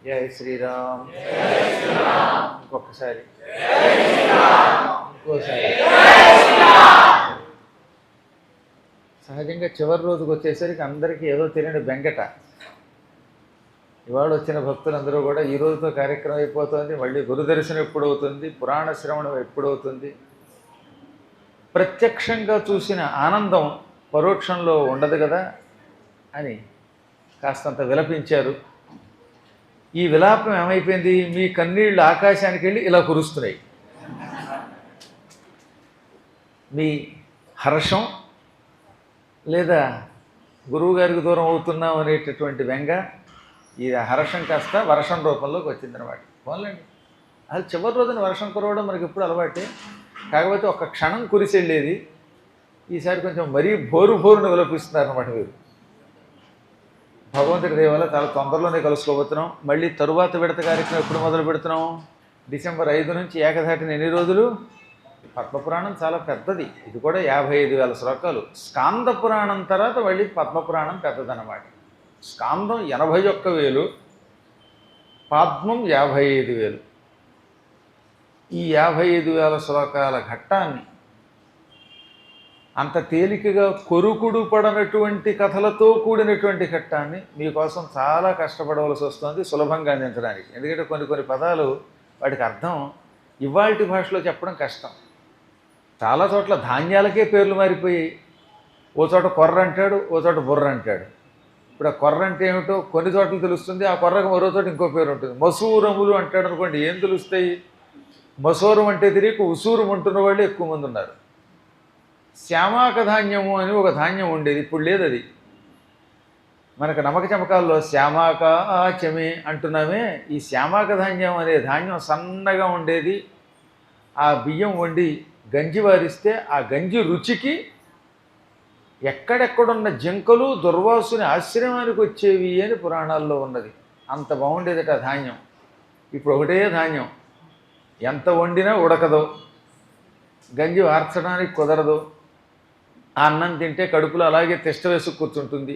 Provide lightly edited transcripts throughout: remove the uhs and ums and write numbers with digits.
జై శ్రీరామ్. ఇంకొకసారి ఇంకోసారి. సహజంగా చివరి రోజుకి వచ్చేసరికి అందరికీ ఏదో తెలియని బెంగట. ఇవాళ వచ్చిన భక్తులందరూ కూడా ఈ రోజుతో కార్యక్రమం అయిపోతుంది, మళ్ళీ గురుదర్శనం ఎప్పుడవుతుంది, పురాణ శ్రవణం ఎప్పుడవుతుంది. ప్రత్యక్షంగా చూసిన ఆనందం పరోక్షంలో ఉండదు కదా అని కాస్తంత విలపించారు. ఈ విలాపం ఏమైపోయింది, మీ కన్నీళ్ళు ఆకాశానికి వెళ్ళి ఇలా కురుస్తున్నాయి. మీ హర్షం లేదా గురువుగారికి దూరం అవుతున్నాం అనేటటువంటి వెంగ, ఈ హర్షం కాస్త వర్షం రూపంలోకి వచ్చిందనమాట. పోన్లండి, అది చివరి రోజున వర్షం కురవడం మనకి ఎప్పుడు అలవాటే. కాకపోతే ఒక క్షణం కురిసి వెళ్ళేది, ఈసారి కొంచెం మరీ బోరును విలపిస్తున్నారు అన్నమాట. మీరు భగవంతుడి దయ వల్ల చాలా తొందరలోనే కలుసుకోబోతున్నాం. మళ్ళీ తరువాత విడత కార్యక్రమం ఎప్పుడు మొదలు పెడుతున్నాం? డిసెంబర్ 5 నుంచి ఏకధాటిన ఎన్ని రోజులు? పద్మపురాణం చాలా పెద్దది, ఇది కూడా 55,000 శ్లోకాలు. స్కాంద పురాణం తర్వాత మళ్ళీ పద్మపురాణం పెద్దదన్నమాట. స్కాందం 81,000, పద్మం 55,000. ఈ 55,000 శ్లోకాల ఘట్టాన్ని అంత తేలికగా కొరుకుడు పడనటువంటి కథలతో కూడినటువంటి ఘట్టాన్ని మీకోసం చాలా కష్టపడవలసి వస్తుంది సులభంగా అందించడానికి. ఎందుకంటే కొన్ని పదాలు వాటికి అర్థం ఇవాల్టి భాషలో చెప్పడం కష్టం. చాలా చోట్ల ధాన్యాలకే పేర్లు మారిపోయాయి. ఓ చోట కొర్ర అంటాడు, ఓ చోట బుర్ర అంటాడు. ఇప్పుడు ఆ కొర్ర అంటే ఏమిటో కొన్ని చోట్ల తెలుస్తుంది, ఆ కొర్రకు మరో చోట ఇంకో పేరు ఉంటుంది. మసూరములు అంటాడు అనుకోండి, ఏం తెలుస్తాయి? మసూరం అంటే తెలియక ఉసూరం అంటున్న వాళ్ళు ఎక్కువ మంది ఉన్నారు. శ్యామాక ధాన్యము అని ఒక ధాన్యం ఉండేది, ఇప్పుడు లేదు అది. మనకు నమ్మక చమకాల్లో శ్యామాక చమి అంటున్నామే, ఈ శ్యామాక ధాన్యం అనే ధాన్యం సన్నగా ఉండేది. ఆ బియ్యం వండి గంజి వారిస్తే ఆ గంజి రుచికి ఎక్కడెక్కడున్న జింకలు దుర్వాసుని ఆశ్రమానికి వచ్చేవి అని పురాణాల్లో ఉన్నది. అంత బాగుండేదట ఆ ధాన్యం. ఇప్పుడు ఒకటే ధాన్యం, ఎంత వండినా ఉడకదు, గంజి వార్చడానికి కుదరదు, ఆ అన్నం తింటే కడుపులో అలాగే తిష్ట వేసి కూర్చుంటుంది.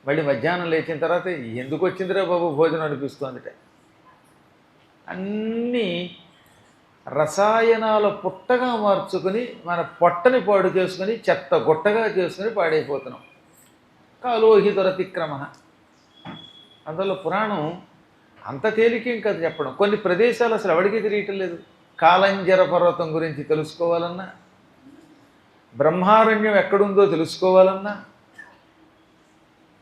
మళ్ళీ మధ్యాహ్నం లేచిన తర్వాత ఎందుకు వచ్చిందిరా బాబు భోజనం అనిపిస్తుందిట. అన్నీ రసాయనాల పుట్టగా మార్చుకుని మన పొట్టని పాడు చేసుకుని చెత్త గుట్టగా చేసుకుని పాడైపోతున్నాం. కాలోహి దురతిక్రమ. అందులో పురాణం అంత తేలికేం కదా చెప్పడం. కొన్ని ప్రదేశాలు అసలు ఎవడికి తెలియటం లేదు. కాలంజర పర్వతం గురించి తెలుసుకోవాలన్నా, బ్రహ్మారణ్యం ఎక్కడుందో తెలుసుకోవాలన్నా,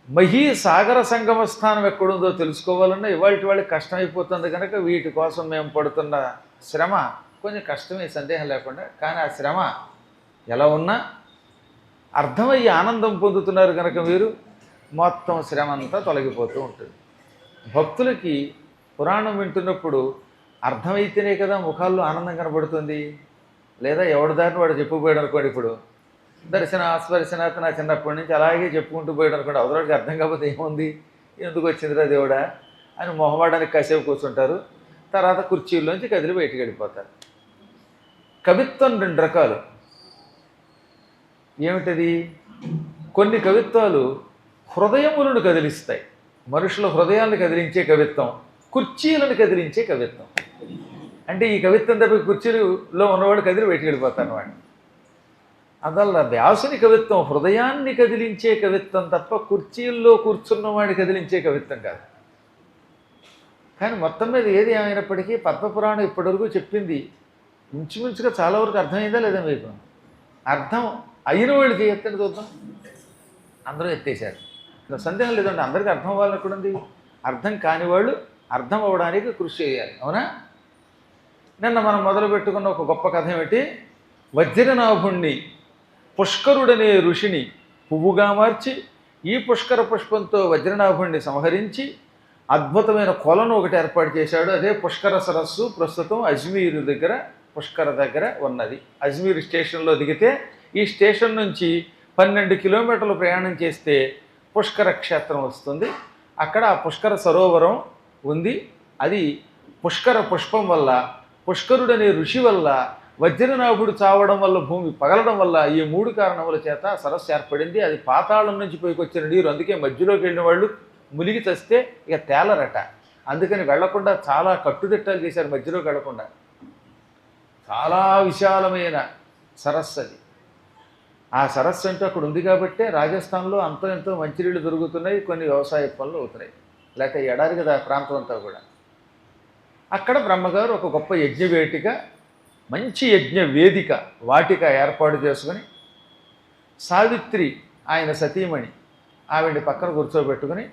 మహీ సాగర సంగమ స్థానం ఎక్కడుందో తెలుసుకోవాలన్నా ఇవాళ వాళ్ళకి కష్టమైపోతుంది. కనుక వీటి కోసం మేము పడుతున్న శ్రమ కొంచెం కష్టమే, సందేహం లేకుండా. కానీ ఆ శ్రమ ఎలా ఉన్నా అర్థమయ్యి ఆనందం పొందుతున్నారు కనుక మీరు మొత్తం శ్రమ అంతా తొలగిపోతూ ఉంటుంది. భక్తులకి పురాణం వింటున్నప్పుడు అర్థమైతేనే కదా ముఖాల్లో ఆనందం కనబడుతుంది. లేదా ఎవడి దారిని వాడు చెప్పుపోయాడు అనుకోండి. ఇప్పుడు దర్శన స్పర్శనాథ్ నా చిన్నప్పటి నుంచి అలాగే చెప్పుకుంటూ పోయాడు అనుకోండి. అవతలకి అర్థం కాకపోతే ఏముంది, ఎందుకు వచ్చిందిరా దేవుడా అని మొహమాడానికి కాసేపు కూర్చుంటారు. తర్వాత కుర్చీల్లోంచి కదిలి బయటికి వెళ్ళిపోతారు. కవిత్వం 2 రకాలు. ఏమిటది? కొన్ని కవిత్వాలు హృదయములను కదిలిస్తాయి, మనుషుల హృదయాలను కదిలించే కవిత్వం, కుర్చీలను కదిలించే కవిత్వం. అంటే ఈ కవిత్వం తప్ప కుర్చీలో ఉన్నవాడు కదిలి బయటికి వెళ్ళిపోతారు అన్నమాట. అందువల్ల వ్యాసుని కవిత్వం హృదయాన్ని కదిలించే కవిత్వం తప్ప కుర్చీల్లో కూర్చున్నవాడిని కదిలించే కవిత్వం కాదు. కానీ మొత్తం మీద ఏది ఏమైనప్పటికీ పద్మపురాణం ఇప్పటివరకు చెప్పింది ఇంచుమించుగా చాలా వరకు అర్థమైందా లేదా మీకు? అర్థం అయిన వాళ్ళు చేయొద్దని చూద్దాం. అందరూ ఎత్తేసారు, సందేహం లేదండి. అందరికీ అర్థం అవ్వాలని కూడా ఉంది. అర్థం కాని వాళ్ళు అర్థం అవ్వడానికి కృషి చేయాలి, అవునా? నిన్న మనం మొదలు పెట్టుకున్న ఒక గొప్ప కథ ఏమిటి? వజ్రనాభుణ్ణి పుష్కరుడనే ఋషిని పువ్వుగా మార్చి ఈ పుష్కర పుష్పంతో వజ్రనాభుణ్ణి సంహరించి అద్భుతమైన కొలను ఒకటి ఏర్పాటు చేశాడు. అదే పుష్కర సరస్సు. ప్రస్తుతం అజ్మీర్ దగ్గర, పుష్కర దగ్గర ఉన్నది. అజ్మీర్ స్టేషన్లో దిగితే ఈ స్టేషన్ నుంచి 12 కిలోమీటర్లు ప్రయాణం చేస్తే పుష్కర క్షేత్రం వస్తుంది. అక్కడ ఆ పుష్కర సరోవరం ఉంది. అది పుష్కర పుష్పం వల్ల, పుష్కరుడనే ఋషి వల్ల, వజ్రనాభుడు చావడం వల్ల, భూమి పగలడం వల్ల, ఈ 3 కారణముల చేత సరస్సు ఏర్పడింది. అది పాతాళం నుంచి పైకి వచ్చిన నీరు. అందుకే మధ్యలోకి వెళ్ళిన వాళ్ళు మునిగి చస్తే ఇక తేలరట. అందుకని వెళ్లకుండా చాలా కట్టుదిట్టాలు చేశారు, మధ్యలోకి వెళ్లకుండా. చాలా విశాలమైన సరస్సు అది. ఆ సరస్సు అంటూ అక్కడ ఉంది కాబట్టే రాజస్థాన్లో అంతో ఎంతో మంచినీళ్ళు దొరుకుతున్నాయి, కొన్ని వ్యవసాయ పనులు అవుతున్నాయి. లేకపోతే ఎడారి కదా ప్రాంతం అంతా కూడా. అక్కడ బ్రహ్మగారు ఒక గొప్ప యజ్ఞవేదిక, మంచి యజ్ఞ వేదిక, వాటిక ఏర్పాటు చేసుకుని సావిత్రి ఆయన సతీమణి ఆవిడ పక్కన కూర్చోబెట్టుకుని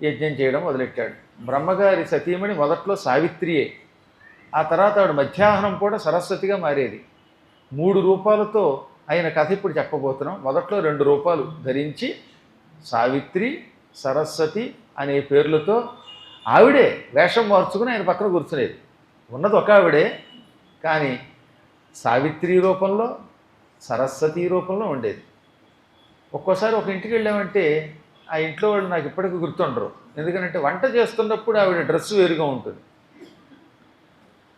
యజ్ఞం చేయడం మొదలెట్టాడు. బ్రహ్మగారి సతీమణి మొదట్లో సావిత్రియే, ఆ తర్వాత ఆవిడ మధ్యాహ్నం కూడా సరస్వతిగా మారేది. 3 రూపాలతో ఆయన కథ ఇప్పుడు చెప్పబోతున్నాం. మొదట్లో 2 రూపాలు ధరించి సావిత్రి, సరస్వతి అనే పేర్లతో ఆవిడే వేషం మార్చుకుని ఆయన పక్కన కూర్చునేది. ఉన్నది ఒక ఆవిడే, కానీ సావిత్రి రూపంలో, సరస్వతి రూపంలో ఉండేది. ఒక్కోసారి ఒక ఇంటికి వెళ్ళామంటే ఆ ఇంట్లో వాళ్ళు నాకు ఇప్పటికీ గుర్తుండరు. ఎందుకంటే వంట చేస్తున్నప్పుడు ఆవిడ డ్రెస్సు వేరుగా ఉంటుంది.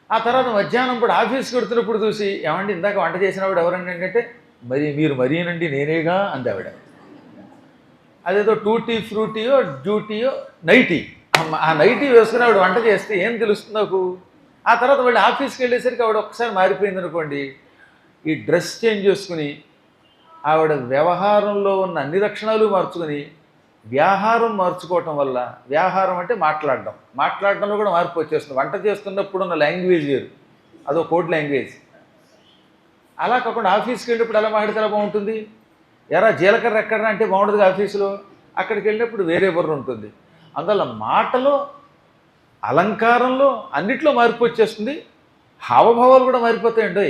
ఆ తర్వాత మధ్యాహ్నం కూడా ఆఫీస్కి వెడుతున్నప్పుడు చూసి, ఏమండి ఇందాక వంట చేసిన ఆవిడ ఎవరండి అంటే, మరి మీరు మరీనండి నేనేగా అంది ఆవిడ. అదేదో టూటీ ఫ్రూటీయో డ్యూటీయో నైటీ, ఆ నైటీ వేసుకుని ఆవిడ వంట చేస్తే ఏం తెలుస్తుంది నాకు. ఆ తర్వాత వాళ్ళు ఆఫీస్కి వెళ్ళేసరికి ఆవిడ ఒక్కసారి మారిపోయింది అనుకోండి. ఈ డ్రెస్ చేంజ్ చేసుకుని ఆవిడ వ్యవహారంలో ఉన్న అన్ని లక్షణాలు మార్చుకుని వ్యాహారం మార్చుకోవటం వల్ల, వ్యాహారం అంటే మాట్లాడడంలో కూడా మార్పు వచ్చేస్తుంది. వంట చేస్తున్నప్పుడు ఉన్న లాంగ్వేజ్ వేరు, అదో కోడ్ లాంగ్వేజ్. అలా కాకుండా ఆఫీస్కి వెళ్ళినప్పుడు ఎలా మాట్లాడితే ఎలా బాగుంటుంది, ఎరా జీలకర్ర ఎక్కడరా అంటే బాగుంటుంది ఆఫీసులో, అక్కడికి వెళ్ళినప్పుడు వేరే బుర్ర ఉంటుంది. అందువల్ల మాటలో, అలంకారంలో అన్నిట్లో మార్పు వచ్చేస్తుంది. హావభావాలు కూడా మారిపోతాయండి.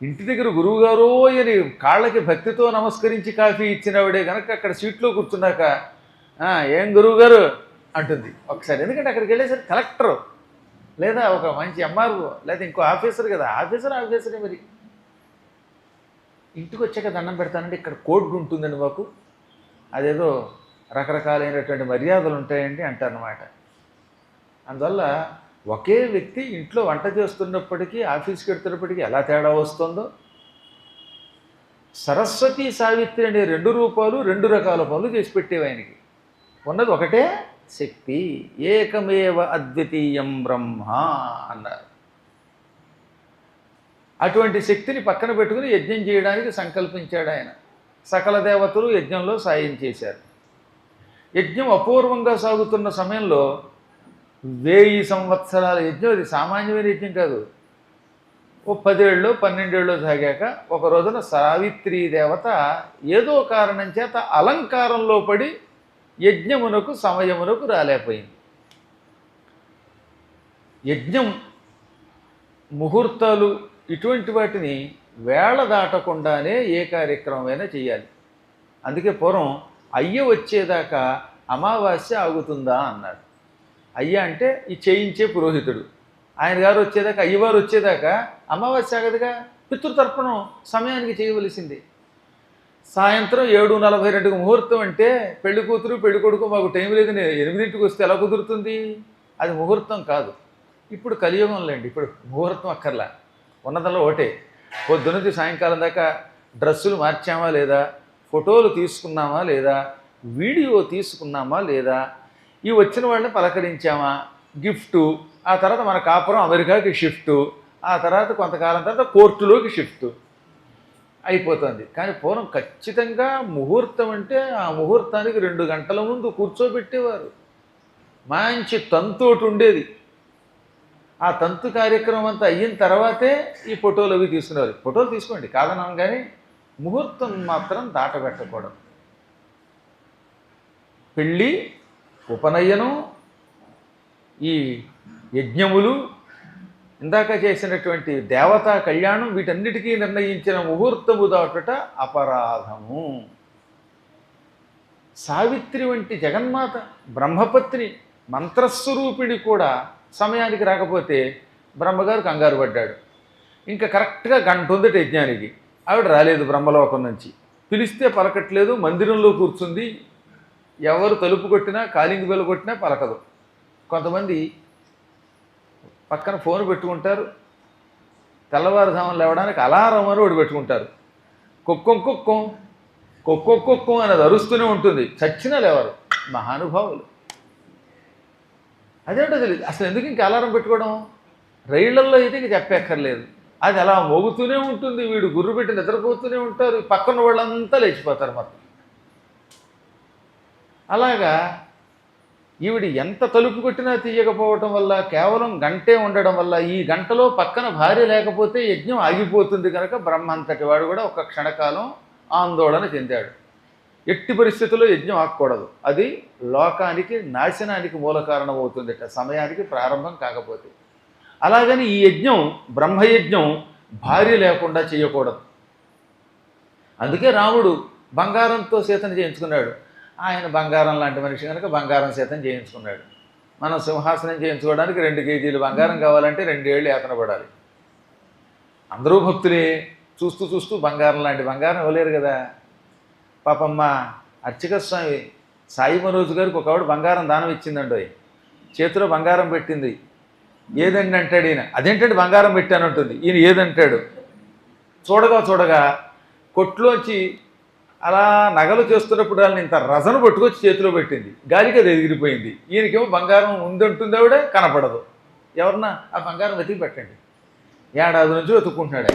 ఇంటి దగ్గర గురువుగారు అని కాళ్ళకి భక్తితో నమస్కరించి కాఫీ ఇచ్చినవిడే కనుక అక్కడ సీట్లో కూర్చున్నాక ఏం గురువుగారు అంటుంది ఒకసారి. ఎందుకంటే అక్కడికి వెళ్ళేసరికి కలెక్టర్ లేదా ఒక మంచి ఎంఆర్ఓ లేదా ఇంకో ఆఫీసర్ కదా, ఆఫీసరే. మరి ఇంటికి వచ్చాక దండం పెడతానండి, ఇక్కడ కోడ్ ఉంటుందండి మాకు, అదేదో రకరకాలైనటువంటి మర్యాదలు ఉంటాయండి అంటారన్నమాట. అందువల్ల ఒకే వ్యక్తి ఇంట్లో వంట చేస్తున్నప్పటికీ ఆఫీస్కి వెళ్తున్నప్పటికీ ఎలా తేడా వస్తుందో, సరస్వతి సావిత్రి అనే 2 రూపాలు 2 రకాల పనులు చేసి పెట్టేవి ఆయనకి. ఉన్నది ఒకటే శక్తి, ఏకమేవ అద్వితీయం బ్రహ్మ అన్నారు. అటువంటి శక్తిని పక్కన పెట్టుకుని యజ్ఞం చేయడానికి సంకల్పించాడు ఆయన. సకల దేవతలు యజ్ఞంలో సాయం చేశారు. యజ్ఞం అపూర్వంగా సాగుతున్న సమయంలో 1000 సంవత్సరాల యజ్ఞం, అది సామాన్యమైన యజ్ఞం కాదు. ఓ 10 ఏళ్ళో 12 ఏళ్ళో సాగాక ఒక రోజున సావిత్రీ దేవత ఏదో కారణం చేత అలంకారంలో పడి యజ్ఞమునకు సమయమునకు రాలేకపోయింది. యజ్ఞం ముహూర్తాలు ఇటువంటి వాటిని వేళ దాటకుండానే ఏ కార్యక్రమమైనా చేయాలి. అందుకే పూర్వం అయ్య వచ్చేదాకా అమావాస్య ఆగుతుందా అన్నాడు. అయ్య అంటే ఈ చేయించే పురోహితుడు. ఆయన గారు వచ్చేదాకా, అయ్యవారు వచ్చేదాకా అమావాస్య ఆగదుగా. పితృతర్పణం సమయానికి చేయవలసింది. సాయంత్రం 7:42 ముహూర్తం అంటే పెళ్లి కూతురు పెళ్లి కొడుకు మాకు టైం లేదు 8ంటికి వస్తే ఎలా కుదురుతుంది? అది ముహూర్తం కాదు. ఇప్పుడు కలియుగంలేండి, ఇప్పుడు ముహూర్తం అక్కర్లా. ఉన్నదల్లో ఒకటే, పొద్దున్నది సాయంకాలం దాకా డ్రెస్సులు మార్చామా లేదా, ఫోటోలు తీసుకున్నామా లేదా, వీడియో తీసుకున్నామా లేదా, ఈ వచ్చిన వాళ్ళని పలకరించామా, గిఫ్టు, ఆ తర్వాత మన కాపురం అమెరికాకి షిఫ్టు, ఆ తర్వాత కొంతకాలం తర్వాత కోర్టులోకి షిఫ్ట్ అయిపోతుంది. కానీ పూర్వం ఖచ్చితంగా ముహూర్తం అంటే ఆ ముహూర్తానికి 2 గంటల ముందు కూర్చోబెట్టేవారు. మంచి తంతోటి ఉండేది. ఆ తంతు కార్యక్రమం అంతా అయిన తర్వాతే ఈ ఫోటోలు అవి తీసుకునేవారు. ఫోటోలు తీసుకోండి కాదన్నాం, కానీ ముహూర్తం మాత్రం దాటబెట్టకూడదు. పెళ్ళి, ఉపనయనం, ఈ యజ్ఞములు, ఇందాక చేసినటువంటి దేవతా కళ్యాణం, వీటన్నిటికీ నిర్ణయించిన ముహూర్తము దాటుట అపరాధము. సావిత్రి వంటి జగన్మాత బ్రహ్మపత్ని మంత్రస్వరూపిణి కూడా సమయానికి రాకపోతే బ్రహ్మగారు కంగారు పడ్డాడు. ఇంకా కరెక్ట్గా 1 గంట ఉందట యజ్ఞానికి, ఆవిడ రాలేదు బ్రహ్మలోకం నుంచి. పిలిస్తే పలకట్లేదు, మందిరంలో కూర్చుంది. ఎవరు తలుపు కొట్టినా, కాలింగ్ బెల్ కొట్టినా పలకదు. కొంతమంది పక్కన ఫోన్ పెట్టుకుంటారు, తెల్లవారుజామున లేవడానికి అలారం అని ఒకటి పెట్టుకుంటారు. కుక్కం కుక్కం కుక్కం కుక్కం అనేది అరుస్తూనే ఉంటుంది, చచ్చినా లేవరు. మహానుభావులు. అదేంటో తెలియదు అసలు. ఎందుకు ఇంకా అలారం పెట్టుకోవడం? రైళ్లల్లో అయితే ఇంక చెప్పక్కర్లేదు, అది అలా మోగుతూనే ఉంటుంది. వీడు గుర్రు పెట్టి నిద్రపోతూనే ఉంటారు, పక్కన వాళ్ళంతా లేచిపోతారు మొత్తం. అలాగా ఈవిడ ఎంత తలుపు కొట్టినా తీయకపోవటం వల్ల, కేవలం గంటే ఉండడం వల్ల, ఈ గంటలో పక్కన భార్య లేకపోతే యజ్ఞం ఆగిపోతుంది కనుక బ్రహ్మ అంతటి వాడు కూడా ఒక క్షణకాలం ఆందోళన చెందాడు. ఎట్టి పరిస్థితుల్లో యజ్ఞం ఆగకూడదు, అది లోకానికి నాశనానికి మూల కారణం అవుతుందట సమయానికి ప్రారంభం కాకపోతే. అలాగని ఈ యజ్ఞం బ్రహ్మయజ్ఞం భార్య లేకుండా చేయకూడదు. అందుకే రాముడు బంగారంతో సీతను చేయించుకున్నాడు. ఆయన బంగారం లాంటి మనిషి కనుక బంగారం సీతను చేయించుకున్నాడు. మనం సింహాసనం చేయించుకోవడానికి 2 కేజీలు బంగారం కావాలంటే 2 ఏళ్ళు యాతన పడాలి. అందరూ భక్తులే, చూస్తూ చూస్తూ బంగారం లాంటి బంగారం ఇవ్వలేరు కదా. పాపమ్మ అర్చక స్వామి సాయి మనోజు గారికి ఒక ఆవిడ బంగారం దానం ఇచ్చిందండి. చేతిలో బంగారం పెట్టింది. ఏదండి అంటాడు ఈయన. అదేంటంటే బంగారం పెట్టానంటుంది. ఈయన ఏదంటాడు. చూడగా చూడగా కొట్లోంచి అలా నగలు చేస్తున్నప్పుడు వాళ్ళని ఇంత రజను పట్టుకొచ్చి చేతిలో పెట్టింది. గాలికి అది ఎగిరిపోయింది. ఈయనకేమో బంగారం ఉందంటుంది ఆవిడ, కనపడదు. ఎవరన్నా ఆ బంగారం వెతికి పెట్టండి. ఏడాది నుంచి వెతుక్కుంటున్నాడు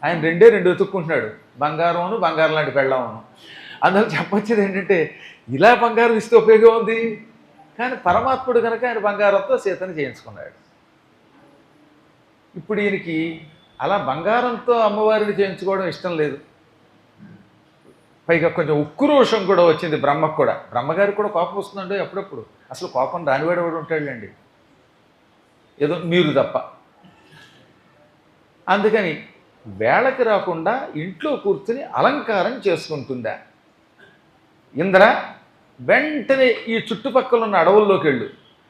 ఆయన 2 వెతుక్కుంటున్నాడు, బంగారమును బంగారం లాంటి పెళ్ళామును. అందులో చెప్పొచ్చేది ఏంటంటే ఇలా బంగారం ఇస్తే ఉపయోగం ఉంది. కానీ పరమాత్ముడు కనుక ఆయన బంగారంతో సీతను చేయించుకున్నాడు. ఇప్పుడు ఈయనకి అలా బంగారంతో అమ్మవారిని చేయించుకోవడం ఇష్టం లేదు. పైగా కొంచెం ఉక్రోషం కూడా వచ్చింది బ్రహ్మకు కూడా. బ్రహ్మగారికి కూడా కోపం వస్తుందండి అప్పుడప్పుడు. అసలు కోపం రానివాడు కూడా ఉంటాడులేండి, ఏదో మీరు తప్ప. అందుకని వేళకి రాకుండా ఇంట్లో కూర్చుని అలంకారం చేసుకుంటుందా. ఇంద్ర వెంటనే ఈ చుట్టుపక్కల ఉన్న అడవుల్లోకి వెళ్ళు,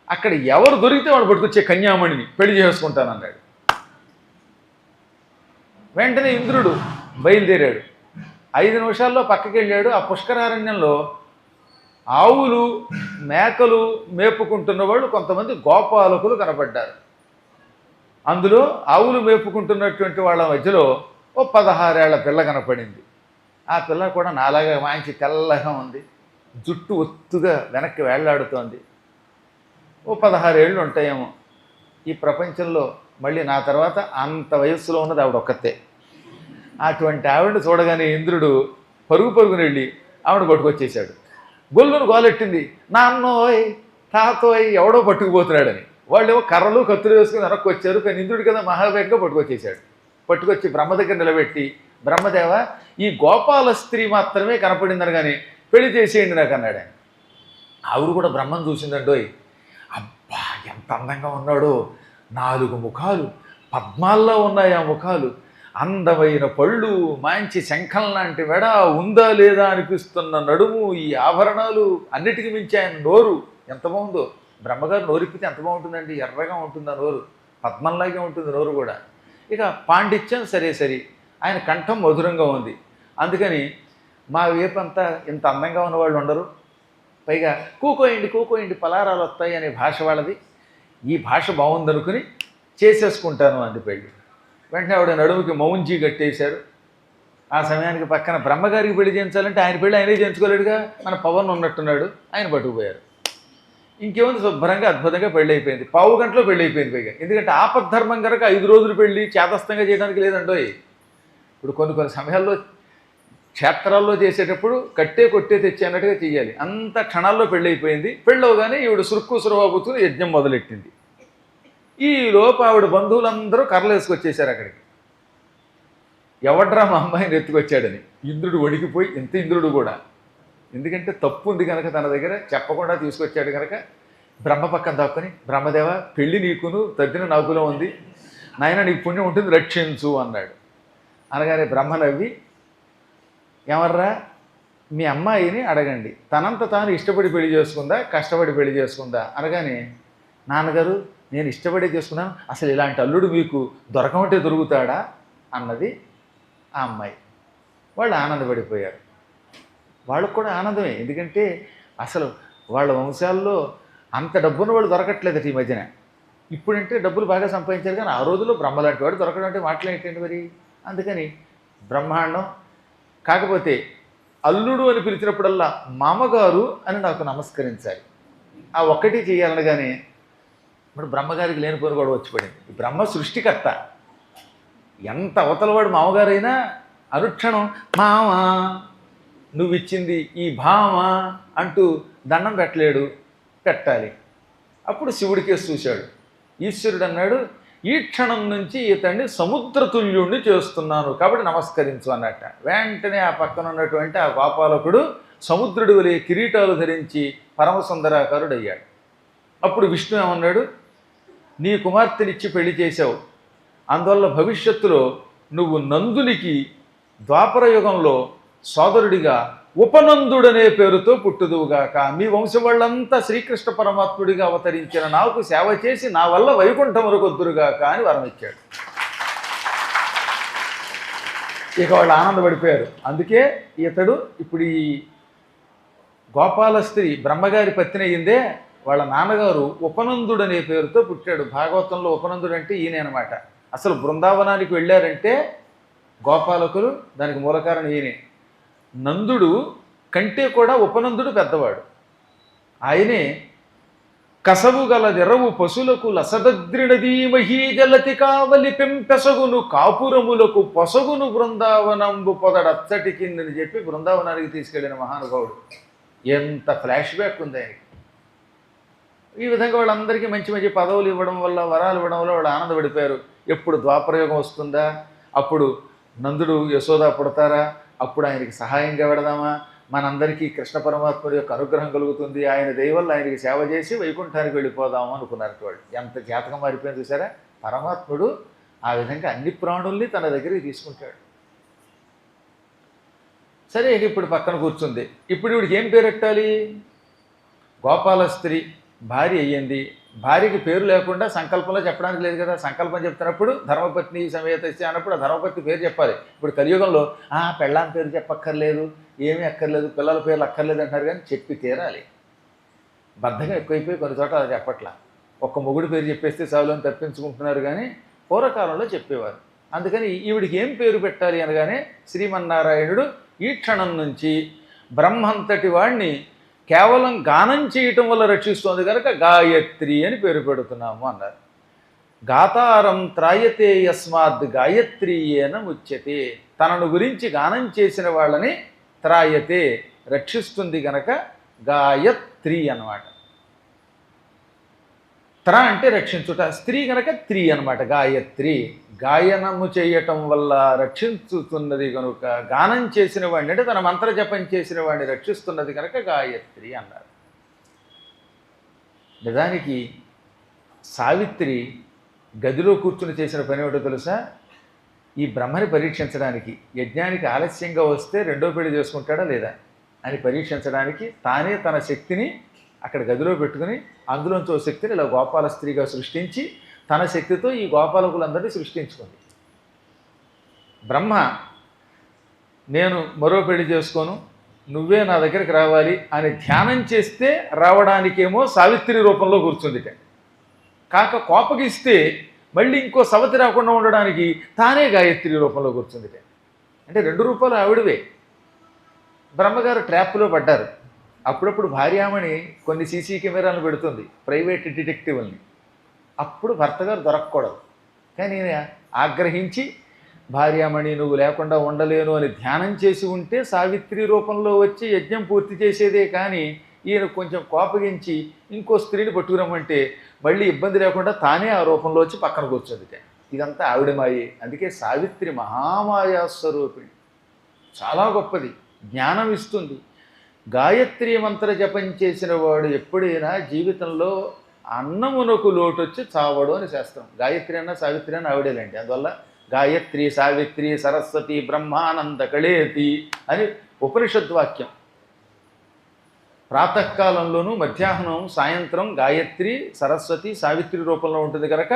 అక్కడ ఎవరు దొరికితే వాడు పట్టుకొచ్చే కన్యామణిని పెళ్లి చేసుకుంటానన్నాడు. వెంటనే ఇంద్రుడు బయలుదేరాడు. 5 నిమిషాల్లో పక్కకి వెళ్ళాడు. ఆ పుష్కరారణ్యంలో ఆవులు మేకలు మేపుకుంటున్న వాళ్ళు కొంతమంది గోపాలకులు కనపడ్డారు. అందులో ఆవులు మేపుకుంటున్నటువంటి వాళ్ళ మధ్యలో ఓ 16 ఏళ్ల పిల్ల కనపడింది. ఆ పిల్ల కూడా నాలాగా మంచి తెల్లగా ఉంది, జుట్టు ఒత్తుగా వెనక్కి వేళ్లాడుతోంది. ఓ 16 ఏళ్ళు ఉంటాయేమో. ఈ ప్రపంచంలో మళ్ళీ నా తర్వాత అంత వయస్సులో ఉన్నది ఆవిడ ఒక్కతే. అటువంటి ఆవిడని చూడగానే ఇంద్రుడు పరుగున వెళ్ళి ఆవిడ పట్టుకొచ్చేసాడు. గొల్లును గోలెట్టింది, నాన్నోయ్ తాతోయ్ ఎవడో పట్టుకుపోతున్నాడని. వాళ్ళేమో కర్రలు కత్తులు వేసుకుని వెనక్కి వచ్చారు. కానీ ఇంద్రుడి కదా మహావేగంగా పట్టుకొచ్చేసాడు. పట్టుకొచ్చి బ్రహ్మ దగ్గర నిలబెట్టి, బ్రహ్మదేవ ఈ గోపాల స్త్రీ మాత్రమే కనపడిందని కానీ పెళ్లి చేసేయండి నాకు అన్నాడు ఆయన. ఆవిడ కూడా బ్రహ్మను చూసిందండోయ్. అబ్బా ఎంత అందంగా ఉన్నాడో, 4 ముఖాలు, పద్మాల్లో ఉన్నాయి ఆ ముఖాలు, అందమైన పళ్ళు, మంచి శంఖం లాంటి మెడ, ఉందా లేదా అనిపిస్తున్న నడుము, ఈ ఆభరణాలు, అన్నిటికీ మించి ఆయన నోరు ఎంత బాగుందో. బ్రహ్మగారు నోరిప్పితే ఎంత బాగుంటుందండి, ఎర్రగా ఉంటుంది ఆ నోరు, పద్మంలాగే ఉంటుంది నోరు కూడా. ఇక పాండిత్యం సరే సరి, ఆయన కంఠం మధురంగా ఉంది. అందుకని మా వేపంతా ఇంత అందంగా ఉన్నవాళ్ళు ఉండరు. పైగా కూకోయండి పలారాలు వస్తాయి అనే భాష వాళ్ళది. ఈ భాష బాగుందనుకుని చేసేసుకుంటాను అంది పెళ్ళి. వెంటనే ఆవిడ నడుముకి మౌంజీ కట్టేశారు. ఆ సమయానికి పక్కన బ్రహ్మగారికి పెళ్లి చేయించాలంటే ఆయన పెళ్ళి ఆయనే చేయించుకోలేడుగా, మన పవన్ ఉన్నట్టున్నాడు, ఆయన పట్టుకుపోయారు. ఇంకేముంది, శుభ్రంగా అద్భుతంగా పెళ్ళి అయిపోయింది. 15 గంటలో పెళ్ళి అయిపోయింది. పైగా ఎందుకంటే ఆపద్ధర్మం కనుక 5 రోజులు పెళ్ళి చేతస్థంగా చేయడానికి లేదండోయ్. ఇప్పుడు కొన్ని సమయాల్లో క్షేత్రాల్లో చేసేటప్పుడు కట్టే కొట్టే తెచ్చి అన్నట్టుగా చెయ్యాలి. అంత క్షణాల్లో పెళ్ళి అయిపోయింది. పెళ్ళవగానే ఈవిడ సురువాబుతుని యజ్ఞం మొదలెట్టింది. ఈ లోపు ఆవిడ బంధువులందరూ కర్రలు వేసుకొచ్చేసారు అక్కడికి. ఎవడ్రా మా అమ్మాయిని ఎత్తుకొచ్చాడని ఇంద్రుడు వణికిపోయి, ఎంత ఇంద్రుడు కూడా, ఎందుకంటే తప్పు ఉంది కనుక తన దగ్గర చెప్పకుండా తీసుకొచ్చాడు కనుక బ్రహ్మ పక్కన దాక్కుని, బ్రహ్మదేవ పెళ్ళి నీకును తద్దిన నాకులో ఉంది, నాయన నీకు పుణ్యం ఉంటుంది రక్షించు అన్నాడు. అనగానే బ్రహ్మ నవ్వి, ఎవర్రా మీ అమ్మాయిని అడగండి, తనంత తాను ఇష్టపడి పెళ్లి చేసుకుందా కష్టపడి పెళ్లి చేసుకుందా అనగానే, నాన్నగారు నేను ఇష్టపడే చేసుకున్నాను, అసలు ఇలాంటి అల్లుడు మీకు దొరకమంటే దొరుకుతాడా అన్నది ఆ అమ్మాయి. వాళ్ళు ఆనందపడిపోయారు. వాళ్ళకు కూడా ఆనందమే, ఎందుకంటే అసలు వాళ్ళ వంశాల్లో అంత డబ్బున్న వాళ్ళు దొరకట్లేదు ఈ మధ్యన. ఇప్పుడంటే డబ్బులు బాగా సంపాదించారు, కానీ ఆ రోజుల్లో బ్రహ్మలాంటి వాడు దొరకడం అంటే మాట్లాడేటండి మరి. అందుకని బ్రహ్మాండం. కాకపోతే అల్లుడు అని పిలిచినప్పుడల్లా మామగారు అని నాకు నమస్కరించాలి, ఆ ఒక్కటి చేయాలనగానే ఇప్పుడు బ్రహ్మగారికి లేనిపోని కూడా వచ్చి పడింది. బ్రహ్మ సృష్టికర్త, ఎంత అవతలవాడు మామగారైనా అనుక్షణం మామ నువ్వు ఇచ్చింది ఈ భామ అంటూ దండం పెట్టలేడు, పెట్టాలి. అప్పుడు శివుడికే చూశాడు. ఈశ్వరుడు అన్నాడు, ఈ క్షణం నుంచి ఇతన్ని సముద్రతుల్యుణ్ణి చేస్తున్నాను కాబట్టి నమస్కరించు అన్నట్ట. వెంటనే ఆ పక్కన ఉన్నటువంటి ఆ గోపాలకుడు సముద్రుడి వలె కిరీటాలు ధరించి పరమసుందరాకారుడు అయ్యాడు. అప్పుడు విష్ణు ఏమన్నాడు, నీ కుమార్తెనిచ్చి పెళ్లి చేశావు, అందువల్ల భవిష్యత్తులో నువ్వు నందునికి ద్వాపర యుగంలో సోదరుడిగా ఉపనందుడనే పేరుతో పుట్టుదువుగాక. మీ వంశం వాళ్ళంతా శ్రీకృష్ణ పరమాత్ముడిగా అవతరించిన నాకు సేవ చేసి నా వల్ల వైకుంఠములకు వద్దురుగాక అని వరం ఇచ్చాడు. ఇక వాళ్ళు ఆనందపడిపోయారు. అందుకే ఇతడు ఇప్పుడు ఈ గోపాల స్త్రీ బ్రహ్మగారి పత్ని అయ్యిందే, వాళ్ళ నాన్నగారు ఉపనందుడు అనే పేరుతో పుట్టాడు. భాగవతంలో ఉపనందుడు అంటే ఈయన అనమాట. అసలు బృందావనానికి వెళ్ళారంటే గోపాలకులు, దానికి మూలకారణం ఈయనే. నందుడు కంటే కూడా ఉపనందుడు పెద్దవాడు. ఆయనే కసవు గల నిరవు పశులకు లసదద్రినదీ మహీజలతి కావలి పెంపెసగును కాపురములకు పొసగును బృందావనంబు పొదడచ్చటి కిందని చెప్పి బృందావనానికి తీసుకెళ్లిన మహానుభావుడు. ఎంత ఫ్లాష్ బ్యాక్ ఉంది ఆయనకి. ఈ విధంగా వాళ్ళందరికీ మంచి మంచి పదవులు ఇవ్వడం వల్ల, వరాలు ఇవ్వడం వల్ల వాళ్ళు ఆనందపడిపోయారు. ఎప్పుడు ద్వాపరయోగం వస్తుందా, అప్పుడు నందుడు యశోద పుడతారా, అప్పుడు ఆయనకి సహాయంగా పెడదామా, మనందరికీ కృష్ణ పరమాత్ముడి యొక్క అనుగ్రహం కలుగుతుంది, ఆయన దయ వల్ల ఆయనకి సేవ చేసి వైకుంఠానికి వెళ్ళిపోదాము అనుకున్నారు వాళ్ళు. ఎంత జాతకం మారిపోయింది చూసారా. పరమాత్ముడు ఆ విధంగా అన్ని ప్రాణుల్ని తన దగ్గరికి తీసుకుంటాడు. సరే, ఇప్పుడు పక్కన కూర్చుంది. ఇప్పుడు వీడికి ఏం పేరు పెట్టాలి? గోపాల స్త్రీ భార్య అయ్యింది. భార్యకి పేరు లేకుండా సంకల్పంలో చెప్పడానికి లేదు కదా. సంకల్పం చెప్తున్నప్పుడు ధర్మపత్ని సమేత అన్నప్పుడు ఆ ధర్మపత్ని పేరు చెప్పాలి. ఇప్పుడు కలియుగంలో పెళ్ళాం పేరు చెప్పక్కర్లేదు, ఏమీ అక్కర్లేదు, పిల్లల పేర్లు అక్కర్లేదు అంటారు, కానీ చెప్పి తీరాలి. బద్ధంగా ఎక్కువైపోయి కొన్ని చోట్ల అది చెప్పట్లా. ఒక్క మొగుడు పేరు చెప్పేస్తే చాలుని తప్పించుకుంటున్నారు, కానీ పూర్వకాలంలో చెప్పేవారు. అందుకని ఈవిడికి ఏం పేరు పెట్టాలి అనగానే శ్రీమన్నారాయణుడు ఈ క్షణం నుంచి బ్రహ్మంతటి వాణ్ణి కేవలం గానం చేయటం వల్ల రక్షిస్తోంది కనుక గాయత్రి అని పేరు పెడుతున్నాము అన్నారు. గాతారం త్రాయతే యస్మాద్ గాయత్రీయేన ముచ్యతే. తనను గురించి గానం చేసిన వాళ్ళని త్రాయతే రక్షిస్తుంది గనక గాయత్రి అన్నమాట. త్ర అంటే రక్షించుట, స్త్రీ గనక త్రీ అనమాట గాయత్రి. గాయనము చేయటం వల్ల రక్షించుతున్నది కనుక, గానం చేసిన వాడిని అంటే తన మంత్ర జపం చేసిన వాడిని రక్షిస్తున్నది కనుక గాయత్రి అన్నారు. నిజానికి సావిత్రి గదిలో కూర్చుని చేసిన పని ఏమిటో తెలుసా? ఈ బ్రహ్మని పరీక్షించడానికి, యజ్ఞానికి ఆలస్యంగా వస్తే రెండో పెళ్లి చేసుకుంటాడా లేదా అని పరీక్షించడానికి తానే తన శక్తిని అక్కడ గదిలో పెట్టుకుని అందులోంచి ఓ శక్తిని ఇలా గోపాల స్త్రీగా సృష్టించి తన శక్తితో ఈ గోపాలకులందరినీ సృష్టించుకుంది. బ్రహ్మ నేను మరో పెళ్లి చేసుకోను, నువ్వే నా దగ్గరికి రావాలి అని ధ్యానం చేస్తే రావడానికేమో సావిత్రి రూపంలో కూర్చుందిట. కాక కోపగిస్తే మళ్ళీ ఇంకో సవతి రాకుండా ఉండడానికి తానే గాయత్రి రూపంలో కూర్చుందిట. అంటే రెండు రూపాలు ఆవిడవే. బ్రహ్మగారు ట్రాప్లో పడ్డారు. అప్పుడప్పుడు భార్యామణి కొన్ని సీసీ కెమెరాలను పెడుతుంది, ప్రైవేట్ డిటెక్టివ్ని. అప్పుడు భర్త గారు దొరకకూడదు. కానీ ఆగ్రహించి భార్యామణి నువ్వు లేకుండా ఉండలేను అని ధ్యానం చేసి ఉంటే సావిత్రి రూపంలో వచ్చి యజ్ఞం పూర్తి చేసేదే. కానీ ఈయన కొంచెం కోపగించి ఇంకో స్త్రీని పట్టుకురమ్మంటే మళ్ళీ ఇబ్బంది లేకుండా తానే ఆ రూపంలో వచ్చి పక్కన కూర్చోదిట. ఇదంతా ఆవిడ మాయే. అందుకే సావిత్రి మహామాయా స్వరూపిణి, చాలా గొప్పది, జ్ఞానం ఇస్తుంది. గాయత్రి మంత్ర జపం చేసిన వాడు ఎప్పుడైనా జీవితంలో అన్నమునకు లోటొచ్చి చావడు అని శాస్త్రం. గాయత్రి అన్న సావిత్రి అన్న ఆవిడేలేండి. అందువల్ల గాయత్రి సావిత్రి సరస్వతి బ్రహ్మానంద కళేతి అని ఉపనిషద్వాక్యం. ప్రాతకాలంలోనూ మధ్యాహ్నం సాయంత్రం గాయత్రి సరస్వతి సావిత్రి రూపంలో ఉంటుంది కనుక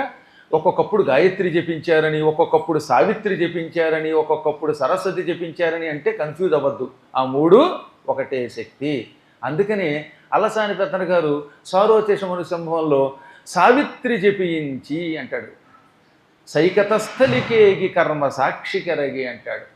ఒక్కొక్కప్పుడు గాయత్రి జపించారని, ఒక్కొక్కప్పుడు సావిత్రి జపించారని, ఒక్కొక్కప్పుడు సరస్వతి జపించారని అంటే కన్ఫ్యూజ్ అవ్వద్దు. ఆ మూడు ఒకటే శక్తి. అందుకని అలసాని పెద్దన గారు సారోచేషముని సంభవంలో సావిత్రి జపించి అంటాడు. సైకతస్థలికేగి కర్మ సాక్షికరగి అంటాడు.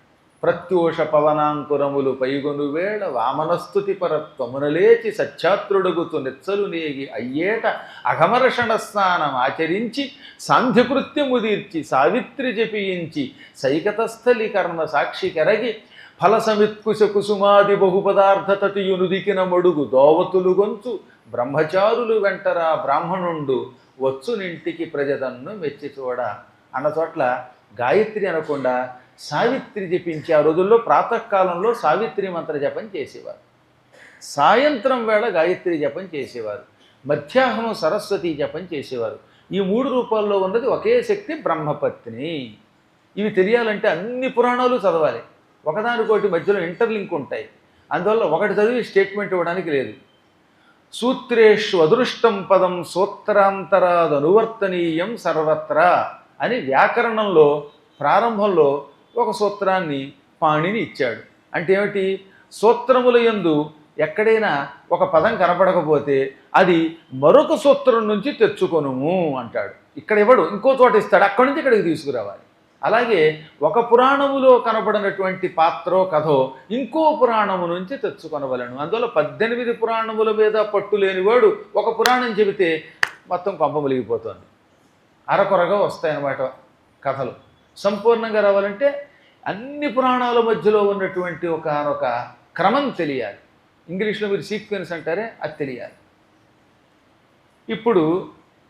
ప్రత్యూష పవనాంకురములు పైగొను వేళ వామనస్తుతి పరత్వమునలేచి సత్యాత్రుడగుతు నెచ్చలు నేగి అయ్యేట అఘమర్షణ స్నానం ఆచరించి సాంధ్యకృత్యము తీర్చి సావిత్రి జపించి సైకతస్థలి కర్మ సాక్షి కెరగి ఫలసమిత్కుశ కుసుమాది బహుపదార్థ తతియునుదికిన మడుగు దోవతులు గొంచు బ్రహ్మచారులు వెంటరా బ్రాహ్మణుండు వచ్చునింటికి ప్రజదన్ను మెచ్చి చూడ అన్న చోట్ల గాయత్రి అనకుండా సావిత్రి జపించి ఆ రోజుల్లో ప్రాతకాలంలో సావిత్రి మంత్ర జపం చేసేవారు, సాయంత్రం వేళ గాయత్రి జపం చేసేవారు, మధ్యాహ్నం సరస్వతి జపం చేసేవారు. ఈ 3 రూపాల్లో ఉన్నది ఒకే శక్తి బ్రహ్మపత్ని. ఇవి తెలియాలంటే అన్ని పురాణాలు చదవాలి, ఒకదానికోటి మధ్యలో ఇంటర్లింక్ ఉంటాయి. అందువల్ల ఒకటి చదివి స్టేట్మెంట్ ఇవ్వడానికి లేదు. సూత్రేషు అదృష్టం పదం సూత్రాంతరాదనువర్తనీయం సర్వత్రా అని వ్యాకరణంలో ప్రారంభంలో ఒక సూత్రాన్ని పాణిని ఇచ్చాడు. అంటే ఏమిటి? సూత్రముల యందు ఎక్కడైనా ఒక పదం కనపడకపోతే అది మరొక సూత్రం నుంచి తెచ్చుకొనుము అంటాడు. ఇక్కడ ఇవ్వడు, ఇంకో చోట ఇస్తాడు, అక్కడి నుంచి ఇక్కడికి తీసుకురావాలి. అలాగే ఒక పురాణములో కనపడినటువంటి పాత్రో కథో ఇంకో పురాణము నుంచి తెచ్చుకొనవలను. అందువల్ల 18 పురాణముల మీద పట్టు లేనివాడు ఒక పురాణం చెబితే మొత్తం కొంప ములిగిపోతుంది. అరకొరగా వస్తాయన్నమాట కథలు. సంపూర్ణంగా రావాలంటే అన్ని పురాణాల మధ్యలో ఉన్నటువంటి ఒక క్రమం తెలియాలి. ఇంగ్లీష్లో మీరు సీక్వెన్స్ అంటారే, అది తెలియాలి. ఇప్పుడు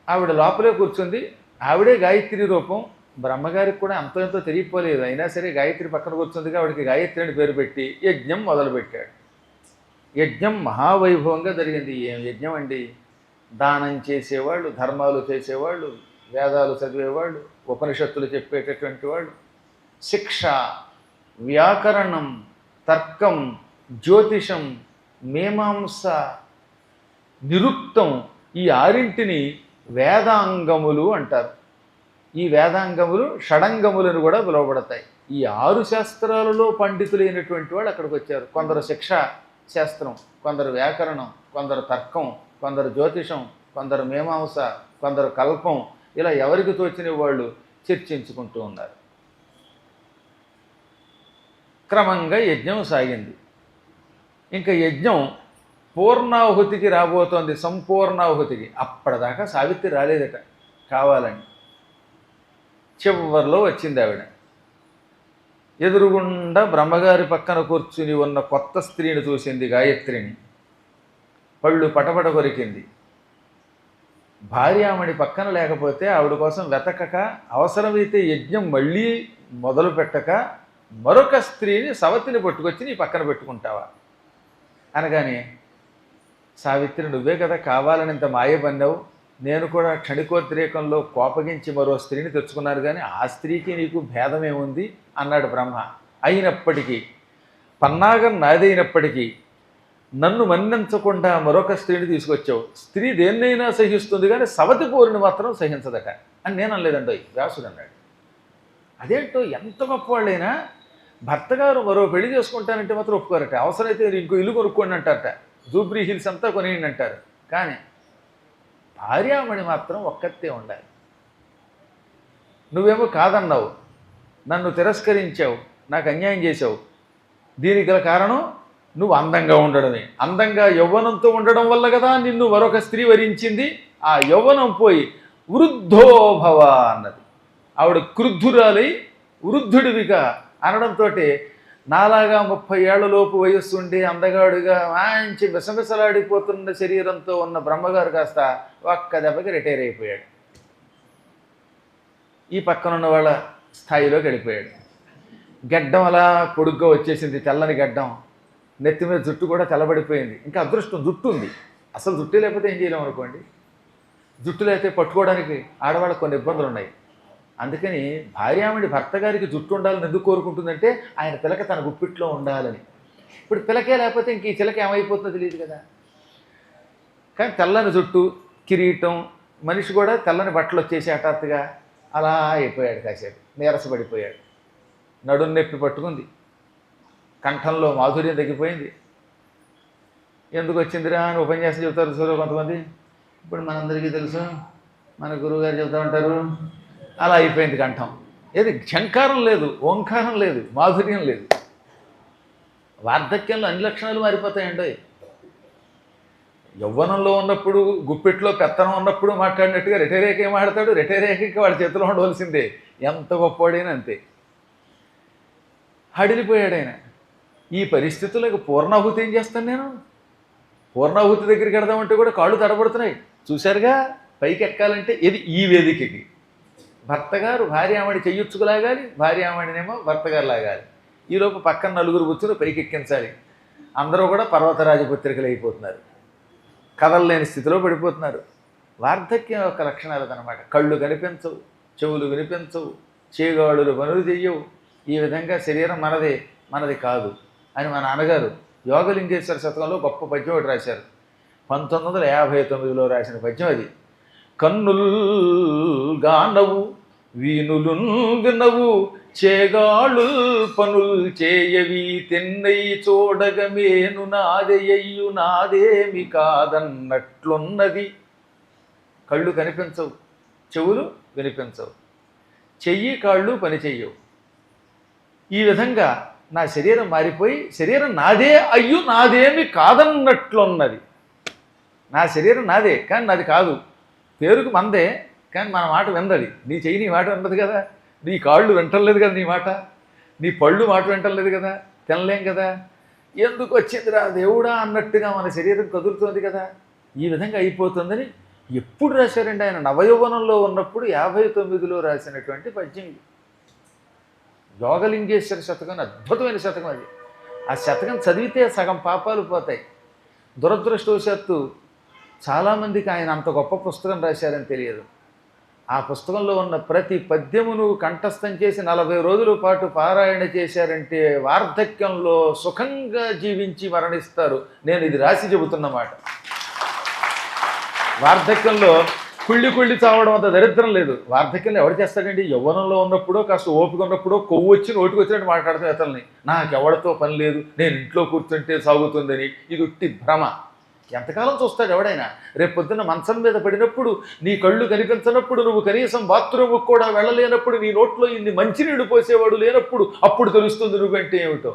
ఆవిడ లోపలే కూర్చుంది, ఆవిడే గాయత్రి రూపం. బ్రహ్మగారికి కూడా అంతో ఎంతో తెలియపోలేదు, అయినా సరే గాయత్రి పక్కన కూర్చుందిగా ఆవిడకి గాయత్రి అని పేరు పెట్టి యజ్ఞం మొదలుపెట్టాడు. యజ్ఞం మహావైభవంగా జరిగింది. ఏం యజ్ఞం అండి! దానం చేసేవాళ్ళు, ధర్మాలు చేసేవాళ్ళు, వేదాలు చదివేవాళ్ళు, ఉపనిషత్తులు చెప్పేటటువంటి వాళ్ళు, శిక్ష, వ్యాకరణం, తర్కం, జ్యోతిషం, మీమాంస, నిరుక్తం, ఈ 6 వేదాంగములు అంటారు. ఈ వేదాంగములు షడంగములను కూడా పిలువబడతాయి. ఈ 6 శాస్త్రాలలో పండితులైనటువంటి వాళ్ళు అక్కడికి వచ్చారు. కొందరు శిక్షా శాస్త్రం, కొందరు వ్యాకరణం, కొందరు తర్కం, కొందరు జ్యోతిషం, కొందరు మీమాంస, కొందరు కల్పం, ఇలా ఎవరికి తోచిన వాళ్ళు చర్చించుకుంటూ ఉన్నారు. క్రమంగా యజ్ఞం సాగింది. ఇంకా యజ్ఞం పూర్ణాహుతికి రాబోతోంది, సంపూర్ణాహుతికి. అప్పటిదాకా సావిత్రి రాలేదట కావాలని. చివరిలో వచ్చింది ఆవిడ. ఎదురుగుండా బ్రహ్మగారి పక్కన కూర్చుని ఉన్న కొత్త స్త్రీని చూసింది గాయత్రిని. పళ్ళు పటపట కొరికింది. భార్యామణి పక్కన లేకపోతే ఆవిడ కోసం వెతకక, అవసరమైతే యజ్ఞం మళ్ళీ మొదలు పెట్టక మరొక స్త్రీని సవతిని పట్టుకొచ్చి నీ పక్కన పెట్టుకుంటావా అనగానే, సావిత్రి నువ్వే కదా కావాలని ఇంత మాయ పన్నావు, నేను కూడా క్షణికోద్రేకంలో కోపగించి మరో స్త్రీని తెచ్చుకున్నారు, కానీ ఆ స్త్రీకి నీకు భేదమేముంది అన్నాడు బ్రహ్మ. అయినప్పటికీ పన్నాగం నాదైనప్పటికీ నన్ను మన్నించకుండా మరొక స్త్రీని తీసుకొచ్చావు. స్త్రీ దేన్నైనా సహిస్తుంది కానీ సవతి పోరుని మాత్రం సహించదట అని నేను అనలేదండో, వ్యాసుడు అన్నాడు. అదేంటో ఎంత గొప్పవాళ్ళైనా భర్తగారు మరో పెళ్లి చేసుకుంటానంటే మాత్రం ఒప్పుకోరట. అవసరమైతే ఇంకో ఇల్లు కొనుక్కోండి అంటారట, జూబ్రీ హిల్స్ అంతా కొనేయండి అంటారు. కానీ భార్యామణి మాత్రం ఒక్కతే ఉండాలి. నువ్వేమో కాదన్నావు, నన్ను తిరస్కరించావు, నాకు అన్యాయం చేసావు. దీనికి గల కారణం నువ్వు అందంగా ఉండడమే. అందంగా యవ్వనంతో ఉండడం వల్ల కదా నిన్ను మరొక స్త్రీ వరించింది. ఆ యవ్వనం పోయి వృద్ధోభవ అన్నది. ఆవిడ క్రుద్ధురాలై వృద్ధుడివిగా అనడంతో నాలాగా 30 ఏళ్లలోపు వయస్సు ఉండి అందగాడుగా మంచి విసవిసలాడిపోతున్న శరీరంతో ఉన్న బ్రహ్మగారు కాస్త ఒక్క దెబ్బకి రిటైర్ అయిపోయాడు. ఈ పక్కనున్న వాళ్ళ స్థాయిలోకి వెళ్ళిపోయాడు. గడ్డం అలా పొడుగ్గా వచ్చేసింది, తెల్లని గడ్డం. నెత్తి మీద జుట్టు కూడా తెల్లబడిపోయింది. ఇంకా అదృష్టం జుట్టు ఉంది, అసలు జుట్టు లేకపోతే ఏం చేయలేము అనుకోండి. జుట్టు లేకపోతే పట్టుకోవడానికి ఆడవాళ్ళకి కొన్ని ఇబ్బందులు ఉన్నాయి. అందుకని భార్యామణి భర్త గారికి జుట్టు ఉండాలని ఎందుకు కోరుకుంటుందంటే ఆయన పిలక తన గుప్పిట్లో ఉండాలని. ఇప్పుడు పిలకే లేకపోతే ఇంక ఈ చిలక ఏమైపోతుందో తెలియదు కదా. కానీ తెల్లని జుట్టు, కిరీటం, మనిషి కూడా తెల్లని బట్టలు వచ్చేసి హఠాత్తుగా అలా అయిపోయాడు. కాసేపు నీరసపడిపోయాడు. నడుం నొప్పి పట్టుకుంది, కంఠంలో మాధుర్యం తగ్గిపోయింది. ఎందుకు వచ్చిందిరా అని ఉపన్యాసం చెబుతారు చూసారు కొంతమంది. ఇప్పుడు మనందరికీ తెలుసు, మన గురువుగారు చెబుతూ ఉంటారు, అలా అయిపోయింది కంఠం. ఏది ఝంకారం లేదు, ఓంకారం లేదు, మాధుర్యం లేదు. వార్ధక్యంలో అన్ని లక్షణాలు మారిపోతాయండి. యవ్వనంలో ఉన్నప్పుడు గుప్పెట్లో పెత్తనం ఉన్నప్పుడు మాట్లాడినట్టుగా రిటైరేకి ఏం మాట్లాడతాడు, రిటైరేకి వాడి చేతిలో ఉండవలసిందే. ఎంత గొప్పవాడైనా అంతే. హడిలిపోయాడు ఆయన. ఈ పరిస్థితులకు పూర్ణాహుతి ఏం చేస్తాను నేను? పూర్ణాహుతి దగ్గరికి వెడదామంటే కూడా కాళ్ళు తడబడుతున్నాయి. చూశారుగా, పైకి ఎక్కాలంటే ఇది ఈ వేదికకి భర్తగారు భార్యామణి చెయ్యొచ్చుకులాగాలి, భార్యామణినేమో భర్తగారు లాగాలి. ఈలోపు పక్కన నలుగురు కూర్చుని పైకి ఎక్కించాలి. అందరూ కూడా పర్వతరాజపుత్రికలు అయిపోతున్నారు, కదలలేని స్థితిలో పడిపోతున్నారు. వార్ధక్యం యొక్క లక్షణాలు అదనమాట. కళ్ళు కనిపించవు, చెవులు వినిపించవు, చేగాడులు పనులు చెయ్యవు. ఈ విధంగా శరీరం మనది కాదు అని మా నాన్నగారు యోగలింగేశ్వర శతకంలో గొప్ప పద్యం ఒకటి రాశారు. 1959లో రాసిన పద్యం అది. కన్నుల్ గానవు, వీనులు వినవు, చేగాళ్ళు పనుల్ చేయవి, తెన్నై చూడగమేను నాదెయ్యు నాదేమి కాదన్నట్లున్నది. కళ్ళు కనిపించవు, చెవులు వినిపించవు, చెయ్యి కాళ్ళు పని చెయ్యవు. ఈ విధంగా నా శరీరం మారిపోయి శరీరం నాదే అయ్యు నాదేమి కాదన్నట్లున్నది. నా శరీరం నాదే కానీ నాది కాదు. పేరుకు మందే కానీ మన మాట విందది. నీ చెయ్యి నీ మాట వింటది కదా, నీ కాళ్ళు వింటలేదు కదా నీ మాట, నీ పళ్ళు మాట వింటలేదు కదా, తినలేం కదా. ఎందుకు వచ్చిందిరా దేవుడా అన్నట్టుగా మన శరీరం కదులుతుంది కదా. ఈ విధంగా అయిపోతుందని ఎప్పుడు రాశారండి ఆయన? నవయౌవనంలో ఉన్నప్పుడు 59లో రాసినటువంటి పద్యం. యోగలింగేశ్వర శతకం అద్భుతమైన శతకం అది. ఆ శతకం చదివితే సగం పాపాలు పోతాయి. దురదృష్టవశాత్తు చాలామందికి ఆయన అంత గొప్ప పుస్తకం రాశారని తెలియదు. ఆ పుస్తకంలో ఉన్న ప్రతి పద్యమును కంఠస్థం చేసి 40 రోజుల పాటు పారాయణ చేశారంటే వార్ధక్యంలో సుఖంగా జీవించి మరణిస్తారు. నేను ఇది రాసి చెబుతున్నమాట. వార్ధక్యంలో కుళ్ళి చావడం అంత దరిద్రం లేదు. వార్ధక్యంలో ఎవరు చేస్తాడండి? యవ్వనంలో ఉన్నప్పుడో కాస్త ఓపిక ఉన్నప్పుడో కొవ్వు వచ్చి నోటికి వచ్చినట్టు మాట్లాడుతాం ఇతరులని. నాకెవడితో పని లేదు, నేను ఇంట్లో కూర్చుంటే సాగుతుందని. ఇది ఉట్టి భ్రమ. ఎంతకాలం చూస్తాడు ఎవడైనా? రేపు పొద్దున్న మంచం మీద పడినప్పుడు, నీ కళ్ళు కనిపించినప్పుడు, నువ్వు కనీసం బాత్రూమ్కి కూడా వెళ్ళలేనప్పుడు, నీ నోట్లో ఇన్ని మంచినీళ్ళు పోసేవాడు లేనప్పుడు అప్పుడు తెలుస్తుంది నువ్వంటే ఏమిటో.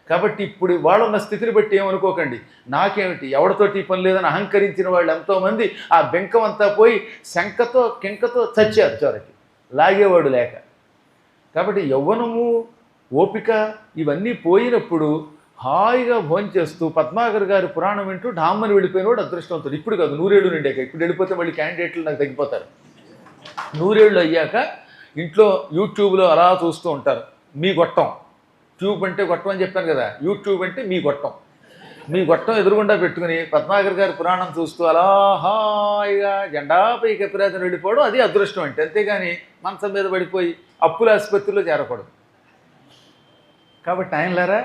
కాబట్టి ఇప్పుడు వాళ్ళున్న స్థితిని బట్టి ఏమనుకోకండి, నాకేమిటి ఎవరితోటి పని లేదని అహంకరించిన వాళ్ళు ఎంతోమంది ఆ బెంకం అంతా పోయి శంకతో కింకతో చచ్చారు చివరికి, లాగేవాడు లేక. కాబట్టి యవ్వనము ఓపిక ఇవన్నీ పోయినప్పుడు హాయిగా భోంచేస్తూ పద్మాకర్ గారి పురాణం వింటూ ఢామ్మని వెళ్ళిపోయినవాడు అదృష్టవంతుడు. ఇప్పుడు కాదు, 100 ఏళ్ళు నిండాక. ఇప్పుడు వెళ్ళిపోతే మళ్ళీ క్యాండిడేట్లు నాకు తగ్గిపోతారు. 100 ఏళ్ళు అయ్యాక ఇంట్లో యూట్యూబ్లో అలా చూస్తూ ఉంటారు. మీ గొట్టం, ట్యూబ్ అంటే గొట్టం అని చెప్పాను కదా, యూట్యూబ్ అంటే మీ గొట్టం. మీ గొట్టం ఎదురుగుండా పెట్టుకుని పద్మాకర్ గారి పురాణం చూస్తూ అలా హాయిగా జెండాపై కపిరాజుని వెళ్ళిపోవడం అది అదృష్టం అంటే. అంతేగాని మంచం మీద పడిపోయి అప్పుల ఆసుపత్రిలో చేరకూడదు. కాబట్టి ఆయనలారా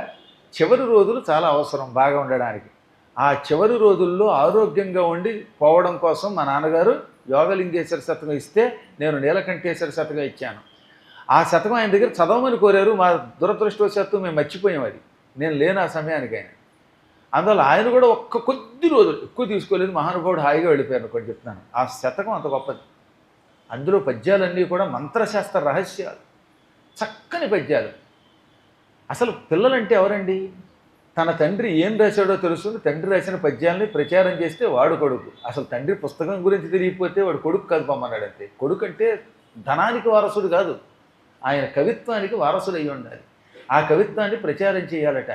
చివరి రోజులు చాలా అవసరం బాగా ఉండడానికి. ఆ చివరి రోజుల్లో ఆరోగ్యంగా ఉండి పోవడం కోసం మా నాన్నగారు యోగలింగేశ్వర శతకం ఇస్తే నేను నీలకంఠేశ్వర శతకం ఇచ్చాను. ఆ శతకం ఆయన దగ్గర చదవమని కోరారు. మా దురదృష్టవశాత్తు మేము మర్చిపోయాం. అది నేను లేను ఆ సమయానికి. అందువల్ల ఆయన కూడా కొద్ది రోజులు ఎక్కువ తీసుకోలేదు. మహానుభావుడు హాయిగా వెళ్ళిపోయారు అనుకోండి చెప్తున్నాను. ఆ శతకం అంత గొప్పది. అందులో పద్యాలన్నీ కూడా మంత్రశాస్త్ర రహస్యాలు, చక్కని పద్యాలు. అసలు పిల్లలంటే ఎవరండి? తన తండ్రి ఏం రాశాడో తెలుసుకుని తండ్రి రాసిన పద్యాలని ప్రచారం చేస్తే వాడు కొడుకు. అసలు తండ్రి పుస్తకం గురించి తెలియకపోతే వాడు కొడుకు కాదు పొమ్మన్నాడు అంతే. కొడుకు అంటే ధనానికి వారసుడు కాదు, ఆయన కవిత్వానికి వారసుడు అయి ఉండాలి. ఆ కవిత్వాన్ని ప్రచారం చేయాలట.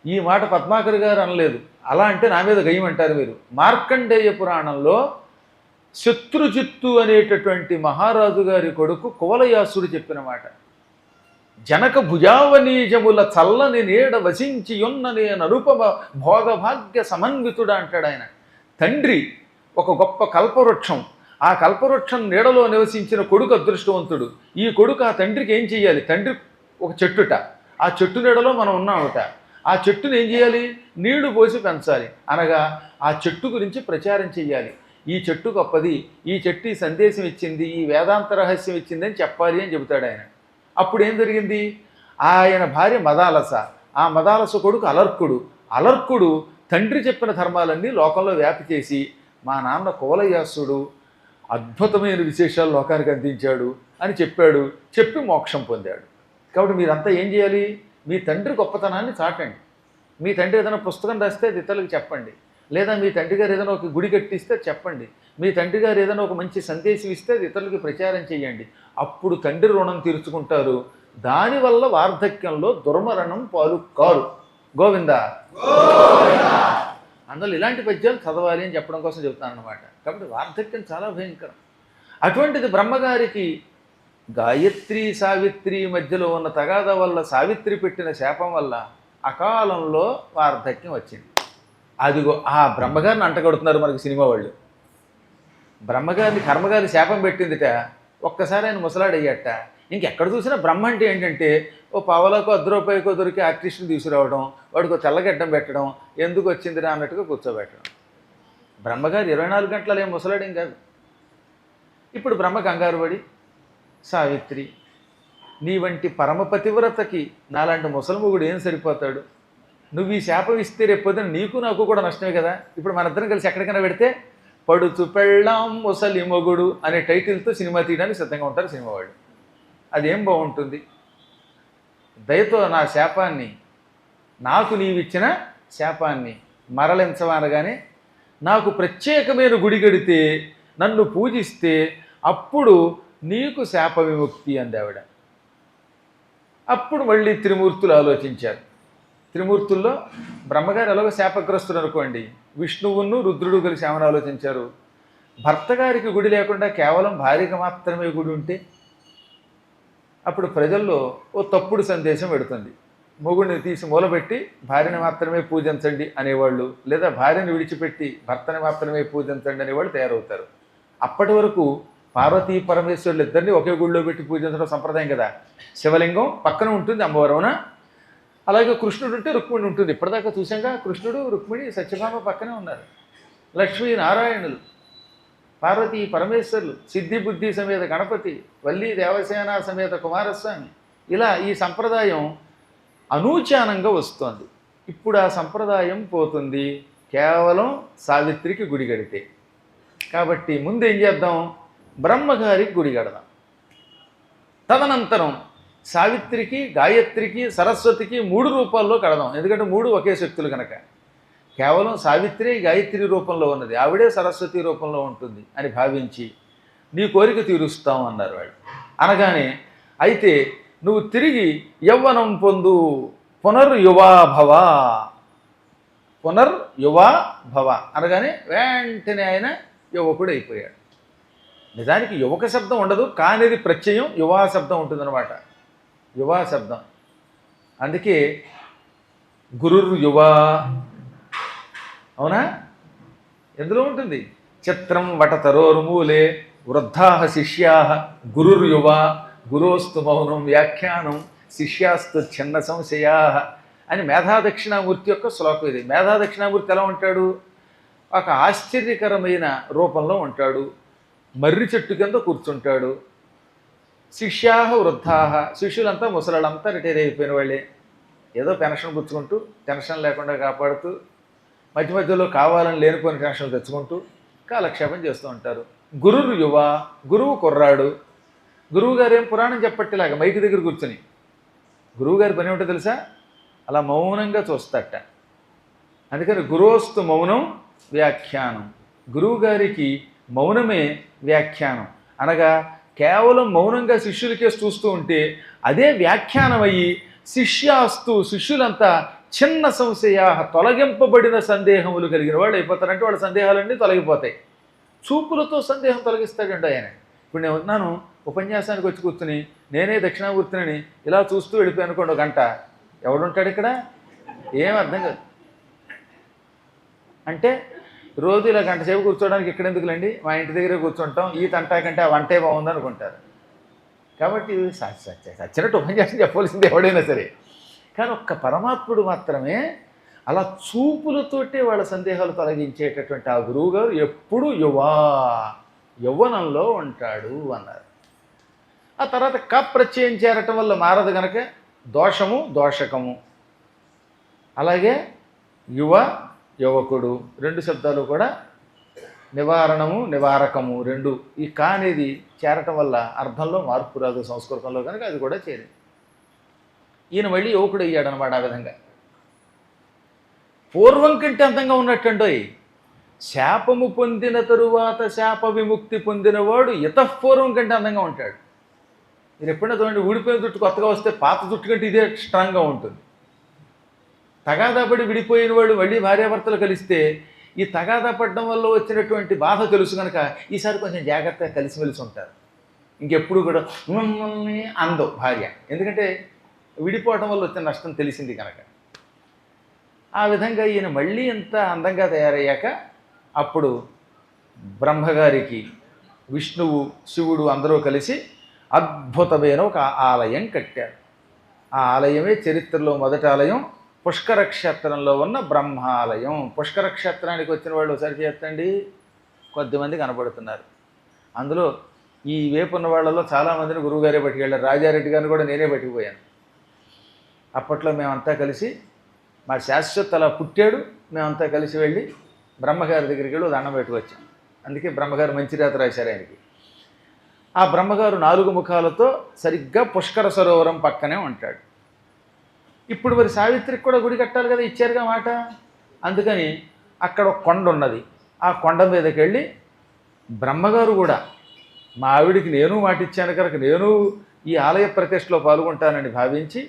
ఈ మాట పద్మాకర్ గారు అనలేదు. అలా అంటే నా మీద గయ్యమంటారు మీరు. మార్కండేయ పురాణంలో శత్రుజిత్తు అనేటటువంటి మహారాజు గారి కొడుకు కువలయాసుడు చెప్పిన మాట. జనక భుజావనీజముల చల్లని నీడ వసించి ఉన్న నేను అనుపమ భోగభాగ్య సమన్వితుడా అంటాడు ఆయన. తండ్రి ఒక గొప్ప కల్పవృక్షం, ఆ కల్పవృక్షం నీడలో నివసించిన కొడుకు అదృష్టవంతుడు. ఈ కొడుకు ఆ తండ్రికి ఏం చేయాలి? తండ్రి ఒక చెట్టుట, ఆ చెట్టు నీడలో మనం ఉన్నామట. ఆ చెట్టుని ఏం చేయాలి? నీళ్లు పోసి పెంచాలి. అనగా ఆ చెట్టు గురించి ప్రచారం చేయాలి. ఈ చెట్టు గొప్పది, ఈ చెట్టు ఈ సందేశం ఇచ్చింది, ఈ వేదాంత రహస్యం ఇచ్చింది అని చెప్పాలి అని చెబుతాడు ఆయన. అప్పుడు ఏం జరిగింది? ఆయన భార్య మదాలస, ఆ మదాలస కొడుకు అలర్కుడు. అలర్కుడు తండ్రి చెప్పిన ధర్మాలన్నీ లోకంలో వ్యాపి చేసి మా నాన్న కువలయాసుడు అద్భుతమైన విశేషాలు లోకానికి అందించాడు అని చెప్పాడు. చెప్పి మోక్షం పొందాడు. కాబట్టి మీరంతా ఏం చేయాలి? మీ తండ్రి గొప్పతనాన్ని చాటండి. మీ తండ్రి ఏదైనా పుస్తకం రాస్తే అది ఇతరులకు చెప్పండి. లేదా మీ తండ్రి గారు ఏదైనా ఒక గుడి కట్టిస్తే చెప్పండి. మీ తండ్రి గారు ఏదైనా ఒక మంచి సందేశం ఇస్తే అది ఇతరులకి ప్రచారం చేయండి. అప్పుడు తండ్రి రుణం తీర్చుకుంటారు. దానివల్ల వార్ధక్యంలో దుర్మరణం పాలు కారు. గోవింద. అందులో ఇలాంటి పద్యాలు చదవాలి అని చెప్పడం కోసం చెప్తాను అనమాట. కాబట్టి వార్ధక్యం చాలా భయంకరం. అటువంటిది బ్రహ్మగారికి గాయత్రి సావిత్రి మధ్యలో ఉన్న తగాద వల్ల సావిత్రి పెట్టిన శాపం వల్ల అకాలంలో వార్ధక్యం వచ్చింది. అదిగో ఆ బ్రహ్మగారిని అంటగడుతున్నారు మనకి సినిమా వాళ్ళు. బ్రహ్మగారిని కర్మగారి శాపం పెట్టిందిట. ఒక్కసారి ఆయన ముసలాడయ్యట. ఇంకెక్కడ చూసినా బ్రహ్మ అంటే ఏంటంటే ఓ పావలాకో ₹10 దొరికి ఆర్టిస్ట్ని తీసుకురావడం, వాడికి ఒక తెల్లగడ్డం పెట్టడం, ఎందుకు వచ్చిందిరా అన్నట్టుగా కూర్చోబెట్టడం. బ్రహ్మగారు 24 గంటలు ఏం ముసలాడేం కాదు. ఇప్పుడు బ్రహ్మ కంగారు పడి, సావిత్రి నీ వంటి పరమపతివ్రతకి నాలాంటి ముసలముగుడు ఏం సరిపోతాడు, నువ్వు ఈ శాపం ఇస్తే రేపొద్దున నీకు నాకు కూడా నష్టమే కదా. ఇప్పుడు మనిద్దరం కలిసి ఎక్కడికైనా పెడితే పడుచు పెళ్ళాం ముసలి మొగుడు అనే టైటిల్తో సినిమా తీయడానికి సిద్ధంగా ఉంటారు సినిమా వాళ్ళు. అదేం బాగుంటుంది. దయతో నా శాపాన్ని, నాకు నీవిచ్చిన శాపాన్ని మరలించవనగానే నాకు ప్రత్యేకమైన గుడి కడితే, నన్ను పూజిస్తే అప్పుడు నీకు శాప విముక్తి అందావిడ. అప్పుడు మళ్ళీ త్రిమూర్తులు ఆలోచించారు. త్రిమూర్తుల్లో బ్రహ్మగారు ఎలాగో శాపగ్రస్తుడు అనుకోండి, విష్ణువును రుద్రుడు కలిసి ఏమని ఆలోచించారు, భర్త గారికి గుడి లేకుండా కేవలం భార్యకి మాత్రమే గుడి ఉంటే అప్పుడు ప్రజల్లో ఓ తప్పుడు సందేశం పెడుతుంది. మొగుడిని తీసి మూలబెట్టి భార్యని మాత్రమే పూజించండి అనేవాళ్ళు, లేదా భార్యను విడిచిపెట్టి భర్తని మాత్రమే పూజించండి అనేవాళ్ళు తయారవుతారు. అప్పటి వరకు పార్వతీ పరమేశ్వరులు ఇద్దరిని ఒకే గుడిలో పెట్టి పూజించడం సంప్రదాయం కదా. శివలింగం పక్కన ఉంటుంది అమ్మవారున, అలాగే కృష్ణుడు ఉంటే రుక్మిణి ఉంటుంది. ఇప్పటిదాకా చూసాక కృష్ణుడు రుక్మిణి సత్యభామ పక్కనే ఉన్నారు. లక్ష్మీ నారాయణులు, పార్వతీ పరమేశ్వరులు, సిద్ధి బుద్ధి సమేత గణపతి, వల్లీ దేవసేన సమేత కుమారస్వామి, ఇలా ఈ సంప్రదాయం అనూచానంగా వస్తోంది. ఇప్పుడు ఆ సంప్రదాయం పోతుంది కేవలం సావిత్రికి గుడి కడితే. కాబట్టి ముందు ఏం చేద్దాం, బ్రహ్మగారికి గుడి కడదాం. తదనంతరం సావిత్రికి, గాయత్రికి, సరస్వతికి 3 రూపాల్లో కడదాం. ఎందుకంటే 3 ఒకే శక్తులు కనుక. కేవలం సావిత్రి గాయత్రి రూపంలో ఉన్నది, ఆవిడే సరస్వతి రూపంలో ఉంటుంది అని భావించి నీ కోరిక తీరుస్తాం అన్నారు వాళ్ళు. అనగానే అయితే నువ్వు తిరిగి యవ్వనం పొందు, పునర్యువాభవ, పునర్యువాభవ అనగానే వెంటనే ఆయన యువకుడు అయిపోయాడు. నిజానికి యువక శబ్దం ఉండదు, కానిది ప్రత్యయం యువా శబ్దం ఉంటుందన్నమాట. యువా శబ్దం అందుకే గురుర్యువా, అవునా? ఎందులో ఉంటుంది? చిత్రం వటతరోర్మూలే వృద్ధా శిష్యా గురుర్యువా గురోస్తు మౌనం వ్యాఖ్యానం శిష్యాస్తు చిన్న సంశయా అని మేధాదక్షిణామూర్తి యొక్క శ్లోకం ఇది. మేధాదక్షిణామూర్తి ఎలా ఉంటాడు? ఒక ఆశ్చర్యకరమైన రూపంలో ఉంటాడు. మర్రి చెట్టు కింద కూర్చుంటాడు. శిష్యా వృద్ధా, శిష్యులంతా ముసలాళ్ళంతా రిటైర్ అయిపోయిన వాళ్ళే. ఏదో పెన్షన్ పుచ్చుకుంటూ టెన్షన్ లేకుండా కాపాడుతూ మధ్య మధ్యలో కావాలని లేనిపోయిన టెన్షన్లు తెచ్చుకుంటూ కాలక్షేపం చేస్తూ ఉంటారు. గురువు యువ, గురువు కుర్రాడు. గురువుగారు ఏం పురాణం చెప్పట్టేలాగా మైకి దగ్గర కూర్చొని, గురువుగారి పని ఏమిటో తెలుసా? అలా మౌనంగా చూస్తట. అందుకని గురోస్తు మౌనం వ్యాఖ్యానం. గురువుగారికి మౌనమే వ్యాఖ్యానం. అనగా కేవలం మౌనంగా శిష్యులకే చూస్తూ ఉంటే అదే వ్యాఖ్యానం అయ్యి శిష్యాస్తు, శిష్యులంతా చిన్న సంశయా, తొలగింపబడిన సందేహములు కలిగిన వాళ్ళు అయిపోతారంటే వాళ్ళ సందేహాలన్నీ తొలగిపోతాయి. చూపులతో సందేహం తొలగిస్తాడండి ఆయన. ఇప్పుడు నేను ఉన్నాను ఉపన్యాసానికి వచ్చి కూర్చుని నేనే దక్షిణామూర్తిని ఇలా చూస్తూ వెళ్ళిపోయి అనుకోండి, 1 గంట ఎవడుంటాడు ఇక్కడ? ఏం అర్థం కాదు. అంటే రోజు ఇలా 1 గంట సేపు కూర్చోవడానికి ఇక్కడ ఎందుకులేండి, మా ఇంటి దగ్గరే కూర్చుంటాం, ఈ తంటా కంటే ఆ వంటే బాగుంది అనుకుంటారు. కాబట్టి సచ్చినట్టు ఉపన్యాసం చెప్పవలసింది ఎవడైనా సరే. కానీ ఒక్క పరమాత్ముడు మాత్రమే అలా చూపులతోటే వాళ్ళ సందేహాలు తొలగించేటటువంటి ఆ గురువుగారు ఎప్పుడు యవ్వనంలో ఉంటాడు అన్నారు. ఆ తర్వాత ప్రత్యయం చేరటం వల్ల మారదు కనుక దోషము దోషకము. అలాగే యువకుడు 2 శబ్దాలు కూడా నివారణము నివారకము 2. ఈ అనేది చేరటం వల్ల అర్థంలో మార్పు రాదు సంస్కృతంలో కనుక అది కూడా చేరింది. ఈయన మళ్ళీ యువకుడు అయ్యాడనమాట. ఆ విధంగా పూర్వం కంటే అందంగా ఉన్నట్టండోయ్. శాపము పొందిన తరువాత శాప విముక్తి పొందినవాడు ఇతపూర్వం కంటే అందంగా ఉంటాడు. మీరు ఎప్పుడైనా చూడండి, ఊడిపోయిన జుట్టు కొత్తగా వస్తే పాత జుట్టు కంటే ఇదే స్ట్రాంగ్గా ఉంటుంది. తగాదాపడి విడిపోయిన వాడు మళ్ళీ భార్యాభర్తలు కలిస్తే ఈ తగాదా పడడం వల్ల వచ్చినటువంటి బాధ తెలుసు కనుక ఈసారి కొంచెం జాగ్రత్తగా కలిసిమెలిసి ఉంటారు. ఇంకెప్పుడు కూడా మమ్మల్ని అందవు భార్య, ఎందుకంటే విడిపోవడం వల్ల వచ్చిన నష్టం తెలిసింది కనుక. ఆ విధంగా ఈయన మళ్ళీ ఎంత అందంగా తయారయ్యాక అప్పుడు బ్రహ్మగారికి విష్ణువు శివుడు అందరూ కలిసి అద్భుతమైన ఒక ఆలయం కట్టారు. ఆ ఆలయమే చరిత్రలో మొదటి ఆలయం, పుష్కర క్షేత్రంలో ఉన్న బ్రహ్మాలయం. పుష్కర క్షేత్రానికి వచ్చిన వాళ్ళు ఒకసారి చేస్తండి, కొద్దిమంది కనపడుతున్నారు. అందులో ఈ వేపు ఉన్న వాళ్ళలో చాలామందిని గురువుగారే పట్టుకెళ్ళారు. రాజారెడ్డి గారిని కూడా నేనే పట్టుకుపోయాను. అప్పట్లో మేమంతా కలిసి, మా శాశ్వత అలా పుట్టాడు, మేమంతా కలిసి వెళ్ళి బ్రహ్మగారి దగ్గరికి వెళ్ళి దండం పెట్టుకొచ్చాం. అందుకే బ్రహ్మగారు మంచి రాత రాశారు ఆయనకి. ఆ బ్రహ్మగారు 4 ముఖాలతో సరిగ్గా పుష్కర సరోవరం పక్కనే ఉంటాడు. ఇప్పుడు మరి సావిత్రికి కూడా గుడి కట్టాలి కదా, ఇచ్చారుగా మాట. అందుకని అక్కడ ఒక కొండ ఉన్నది. ఆ కొండ మీదకి వెళ్ళి బ్రహ్మగారు కూడా, మా ఆవిడికి నేను మాట ఇచ్చాను కనుక నేను ఈ ఆలయ ప్రతిష్టలో పాల్గొంటానని భావించి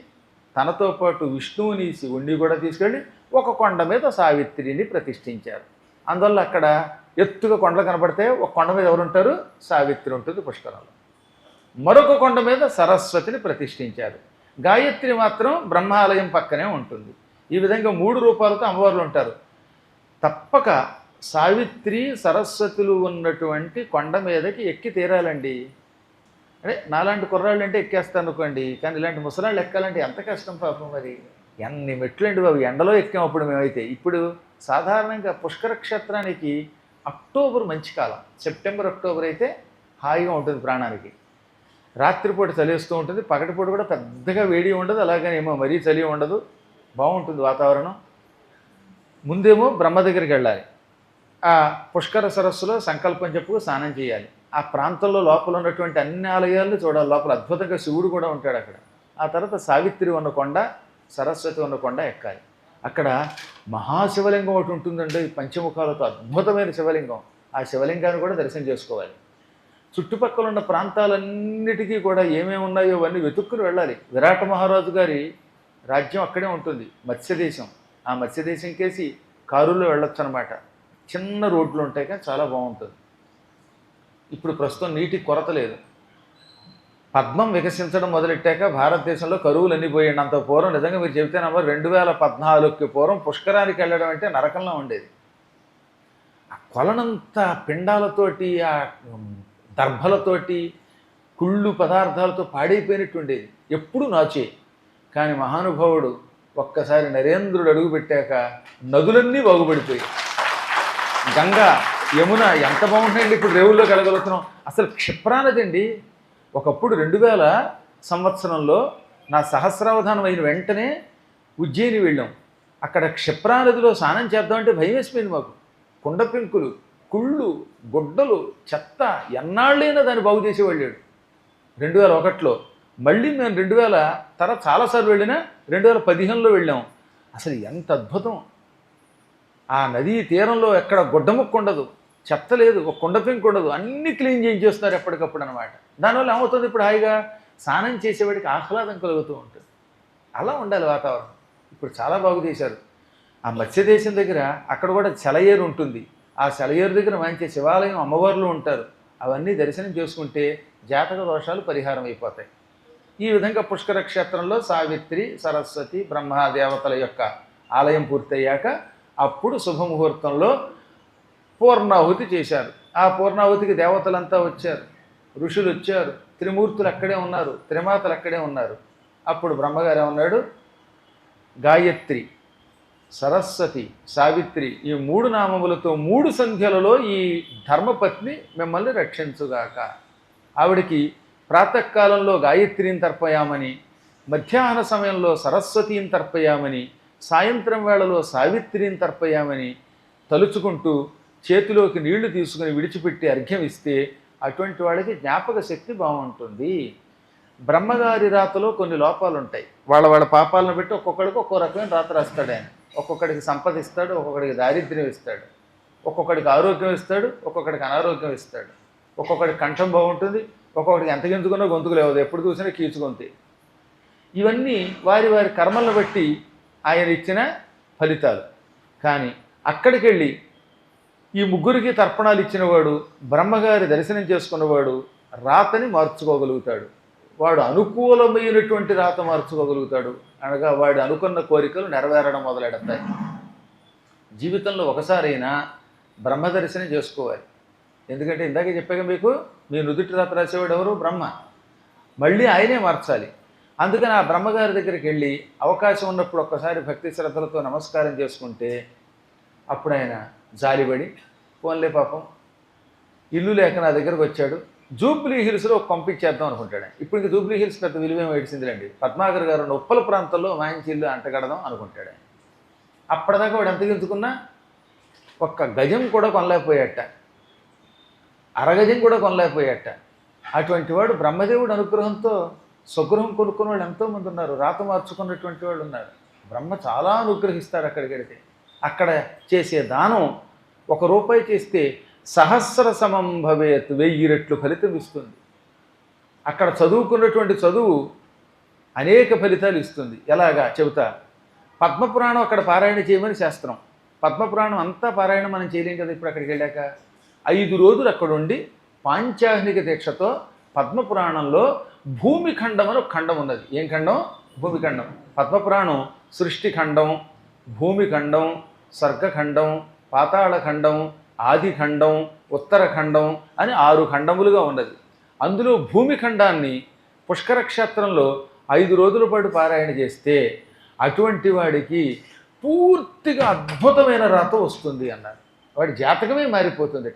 తనతో పాటు విష్ణువుని శివుణ్ణి కూడా తీసుకెళ్ళి ఒక కొండ మీద సావిత్రిని ప్రతిష్ఠించారు. అందువల్ల అక్కడ ఎత్తుగా కొండలు కనబడితే ఒక కొండ మీద ఎవరుంటారు? సావిత్రి ఉంటుంది పుష్కరంలో. మరొక కొండ మీద సరస్వతిని ప్రతిష్ఠించారు. గాయత్రి మాత్రం బ్రహ్మాలయం పక్కనే ఉంటుంది. ఈ విధంగా 3 రూపాలతో అమ్మవార్లు ఉంటారు. తప్పక సావిత్రి సరస్వతులు ఉన్నటువంటి కొండ మీదకి ఎక్కి తీరాలండి. అదే నాలాంటి కుర్రాళ్ళు అంటే ఎక్కేస్తాను అనుకోండి, కానీ ఇలాంటి ముసలాళ్ళు ఎక్కాలంటే ఎంత కష్టం పాపం. మరి ఎన్ని మెట్లండి బాబు, ఎండలో ఎక్కాం అప్పుడు మేమైతే. ఇప్పుడు సాధారణంగా పుష్కర క్షేత్రానికి అక్టోబర్ మంచి కాలం, సెప్టెంబర్ అక్టోబర్ అయితే హాయిగా ఉంటుంది ప్రాణానికి. రాత్రిపూట చలిస్తూ ఉంటుంది, పగటిపూట కూడా పెద్దగా వేడి ఉండదు, అలాగనేమో మరీ చలి ఉండదు, బాగుంటుంది వాతావరణం. ముందేమో బ్రహ్మ దగ్గరికి వెళ్ళాలి, ఆ పుష్కర సరస్సులో సంకల్పం చెప్పుకు స్నానం చేయాలి. ఆ ప్రాంతంలో లోపల ఉన్నటువంటి అన్ని ఆలయాలను చూడాలి. లోపల అద్భుతంగా శివుడు కూడా ఉంటాడు అక్కడ. ఆ తర్వాత సావిత్రి ఉన్న కొండ, సరస్వతి ఉన్న కొండ ఎక్కాలి. అక్కడ మహాశివలింగం ఒకటి ఉంటుందండి, పంచముఖాలతో అద్భుతమైన శివలింగం. ఆ శివలింగాన్ని కూడా దర్శనం చేసుకోవాలి. చుట్టుపక్కల ఉన్న ప్రాంతాలన్నిటికీ కూడా ఏమేమి ఉన్నాయో అవన్నీ వెతుక్కుని వెళ్ళాలి. విరాట మహారాజు గారి రాజ్యం అక్కడే ఉంటుంది, మత్స్యదేశం. ఆ మత్స్యదేశం కేసి కారులో వెళ్ళొచ్చు అనమాట. చిన్న రోడ్లు ఉంటాయి కానీ చాలా బాగుంటుంది. ఇప్పుడు ప్రస్తుతం నీటికి కొరత లేదు. పద్మం వికసించడం మొదలెట్టాక భారతదేశంలో కరువులు అన్నీ పోయండి. అంత పూర్వం నిజంగా మీరు చెబితేనమ్మా 2014కి పూర్వం పుష్కరానికి వెళ్ళడం అంటే నరకంలో ఉండేది. ఆ కొలనంతా పిండాలతోటి, ఆ దర్భలతోటి, కుళ్ళు పదార్థాలతో పాడైపోయినట్టు ఉండేది. ఎప్పుడు నాచే. కానీ మహానుభావుడు ఒక్కసారి నరేంద్రుడు అడుగుపెట్టాక నదులన్నీ బాగుపడిపోయాయి. గంగా, యమున ఎంత బాగుంటాయండి. ఇప్పుడు రేవుల్లో కలగలుగుతున్నాం. అసలు క్షిప్రానది అండి. ఒకప్పుడు 2000 సంవత్సరంలో నా సహస్రావధానం అయిన వెంటనే ఉజ్జయిని వెళ్ళాం. అక్కడ క్షిప్రానదిలో స్నానం చేద్దామంటే భయం వేసిపోయింది మాకు. కుండ పెంకులు, కుళ్ళు, గుడ్డలు, చెత్త, ఎన్నాళ్ళైనా దాన్ని బాగు చేసేవాళ్ళు. 2001లో మళ్ళీ మేము 2000 తర్వాత చాలాసార్లు వెళ్ళినా 2015లో వెళ్ళాం. అసలు ఎంత అద్భుతం. ఆ నదీ తీరంలో ఎక్కడ గుడ్డముక్క ఉండదు, చెత్త లేదు, ఒక కుండ పెంకు ఉండదు, అన్నీ క్లీన్ చేయించేస్తున్నారు ఎప్పటికప్పుడు అనమాట. దానివల్ల ఏమవుతుంది, ఇప్పుడు హాయిగా స్నానం చేసేవాడికి ఆహ్లాదం కలుగుతూ ఉంటుంది. అలా ఉండాలి వాతావరణం. ఇప్పుడు చాలా బాగు చేశారు. ఆ మత్స్యదేశం దగ్గర అక్కడ కూడా సెలయేరు ఉంటుంది. ఆ సెలయేరు దగ్గర మంచి శివాలయం, అమ్మవార్లు ఉంటారు. అవన్నీ దర్శనం చేసుకుంటే జాతక దోషాలు పరిహారం అయిపోతాయి. ఈ విధంగా పుష్కర క్షేత్రంలో సావిత్రి, సరస్వతి, బ్రహ్మదేవతల యొక్క ఆలయం పూర్తయ్యాక అప్పుడు శుభముహూర్తంలో పూర్ణాహుతి చేశారు. ఆ పూర్ణాహుతికి దేవతలంతా వచ్చారు, ఋషులు వచ్చారు, త్రిమూర్తులు అక్కడే ఉన్నారు, త్రిమాతలు అక్కడే ఉన్నారు. అప్పుడు బ్రహ్మగారు ఏమన్నాడు, గాయత్రి, సరస్వతి, సావిత్రి ఈ 3 నామములతో 3 సంధ్యలలో ఈ ధర్మపత్ని మిమ్మల్ని రక్షించుగాక. ఆవిడికి ప్రాతకాలంలో గాయత్రిని తర్పయామని, మధ్యాహ్న సమయంలో సరస్వతిని తర్పయామని, సాయంత్రం వేళలో సావిత్రిని తర్పయామని తలుచుకుంటూ చేతిలోకి నీళ్లు తీసుకుని విడిచిపెట్టి అర్ఘ్యం ఇస్తే అటువంటి వాళ్ళకి జ్ఞాపక శక్తి బాగుంటుంది. బ్రహ్మగారి రాతలో కొన్ని లోపాలు ఉంటాయి. వాళ్ళ పాపాలను బట్టి ఒక్కొక్కడికి ఒక్కో రకమైన రాత రాస్తాడు ఆయన. ఒక్కొక్కడికి సంపద ఇస్తాడు, ఒక్కొక్కడికి దారిద్ర్యం ఇస్తాడు, ఒక్కొక్కడికి ఆరోగ్యం ఇస్తాడు, ఒక్కొక్కడికి అనారోగ్యం ఇస్తాడు, ఒక్కొక్కడికి కంఠం బాగుంటుంది, ఒక్కొక్కడికి ఎంత గెంతుకున్నా గొంతుకు లేవదు, ఎప్పుడు చూసినా కీచుగొంతి. ఇవన్నీ వారి వారి కర్మలను బట్టి ఆయన ఇచ్చిన ఫలితాలు. కానీ అక్కడికి వెళ్ళి ఈ ముగ్గురికి తర్పణాలు ఇచ్చినవాడు, బ్రహ్మగారి దర్శనం చేసుకున్నవాడు రాతని మార్చుకోగలుగుతాడు. వాడు అనుకూలమైనటువంటి రాత మార్చుకోగలుగుతాడు. అనగా వాడు అనుకున్న కోరికలు నెరవేరడం మొదలెడతాయి. జీవితంలో ఒకసారైనా బ్రహ్మదర్శనం చేసుకోవాలి. ఎందుకంటే ఇందాకే చెప్పాక మీకు, మీ నుదుటి రాత రాసేవాడు ఎవరు? బ్రహ్మ. మళ్ళీ ఆయనే మార్చాలి. అందుకని ఆ బ్రహ్మగారి దగ్గరికి వెళ్ళి అవకాశం ఉన్నప్పుడు ఒక్కసారి భక్తి శ్రద్ధలతో నమస్కారం చేసుకుంటే అప్పుడు ఆయన జాలిపడి, పోన్లే పాపం ఇల్లు లేక నా దగ్గరకు వచ్చాడు, జూబ్లీ హిల్స్లో పంపించేద్దాం అనుకుంటాడు. ఇప్పుడు ఇంక జూబ్లీ హిల్స్ పెద్ద విలువేమో ఏడిసిందిలేండి, పద్మాకర్ గారు ఉన్న ఉప్పల ప్రాంతంలో మంచి ఇల్లు అంటగడదాం అనుకుంటాడు. అప్పటిదాకా వాడు ఎంత గెంతుకున్నా ఒక్క గజం కూడా కొనలేకపోయాట, అరగజం కూడా కొనలేకపోయాట. అటువంటి వాడు బ్రహ్మదేవుడు అనుగ్రహంతో స్వగృహం కొనుక్కున్న వాళ్ళు ఎంతోమంది ఉన్నారు, రాత మార్చుకున్నటువంటి వాళ్ళు ఉన్నారు. బ్రహ్మ చాలా అనుగ్రహిస్తాడు అక్కడికి వెడితే. అక్కడ చేసే దానం ₹1 చేస్తే సహస్ర సమం భవేత్, 1000 రెట్లు ఫలితం ఇస్తుంది. అక్కడ చదువుకున్నటువంటి చదువు అనేక ఫలితాలు ఇస్తుంది. ఎలాగా చెబుతా. పద్మపురాణం అక్కడ పారాయణ చేయమని శాస్త్రం. పద్మపురాణం అంతా పారాయణం మనం చేయలేం కదా. ఇప్పుడు అక్కడికి వెళ్ళాక 5 రోజులు అక్కడ ఉండి పాంచాహ్నిక దీక్షతో పద్మపురాణంలో భూమిఖండం అని ఒక ఖండం ఉన్నది. ఏం ఖండం? భూమిఖండం. పద్మపురాణం సృష్టిఖండం, భూమిఖండం, స్వర్గఖండం, పాతాళఖండం, ఆదిఖండం, ఉత్తరఖండం అని 6 ఖండములుగా ఉన్నది. అందులో భూమిఖండాన్ని పుష్కర క్షేత్రంలో 5 రోజుల పాటు పారాయణ చేస్తే అటువంటి వాడికి పూర్తిగా అద్భుతమైన రాత వస్తుంది అన్నారు. వాడి జాతకమే మారిపోతుంది.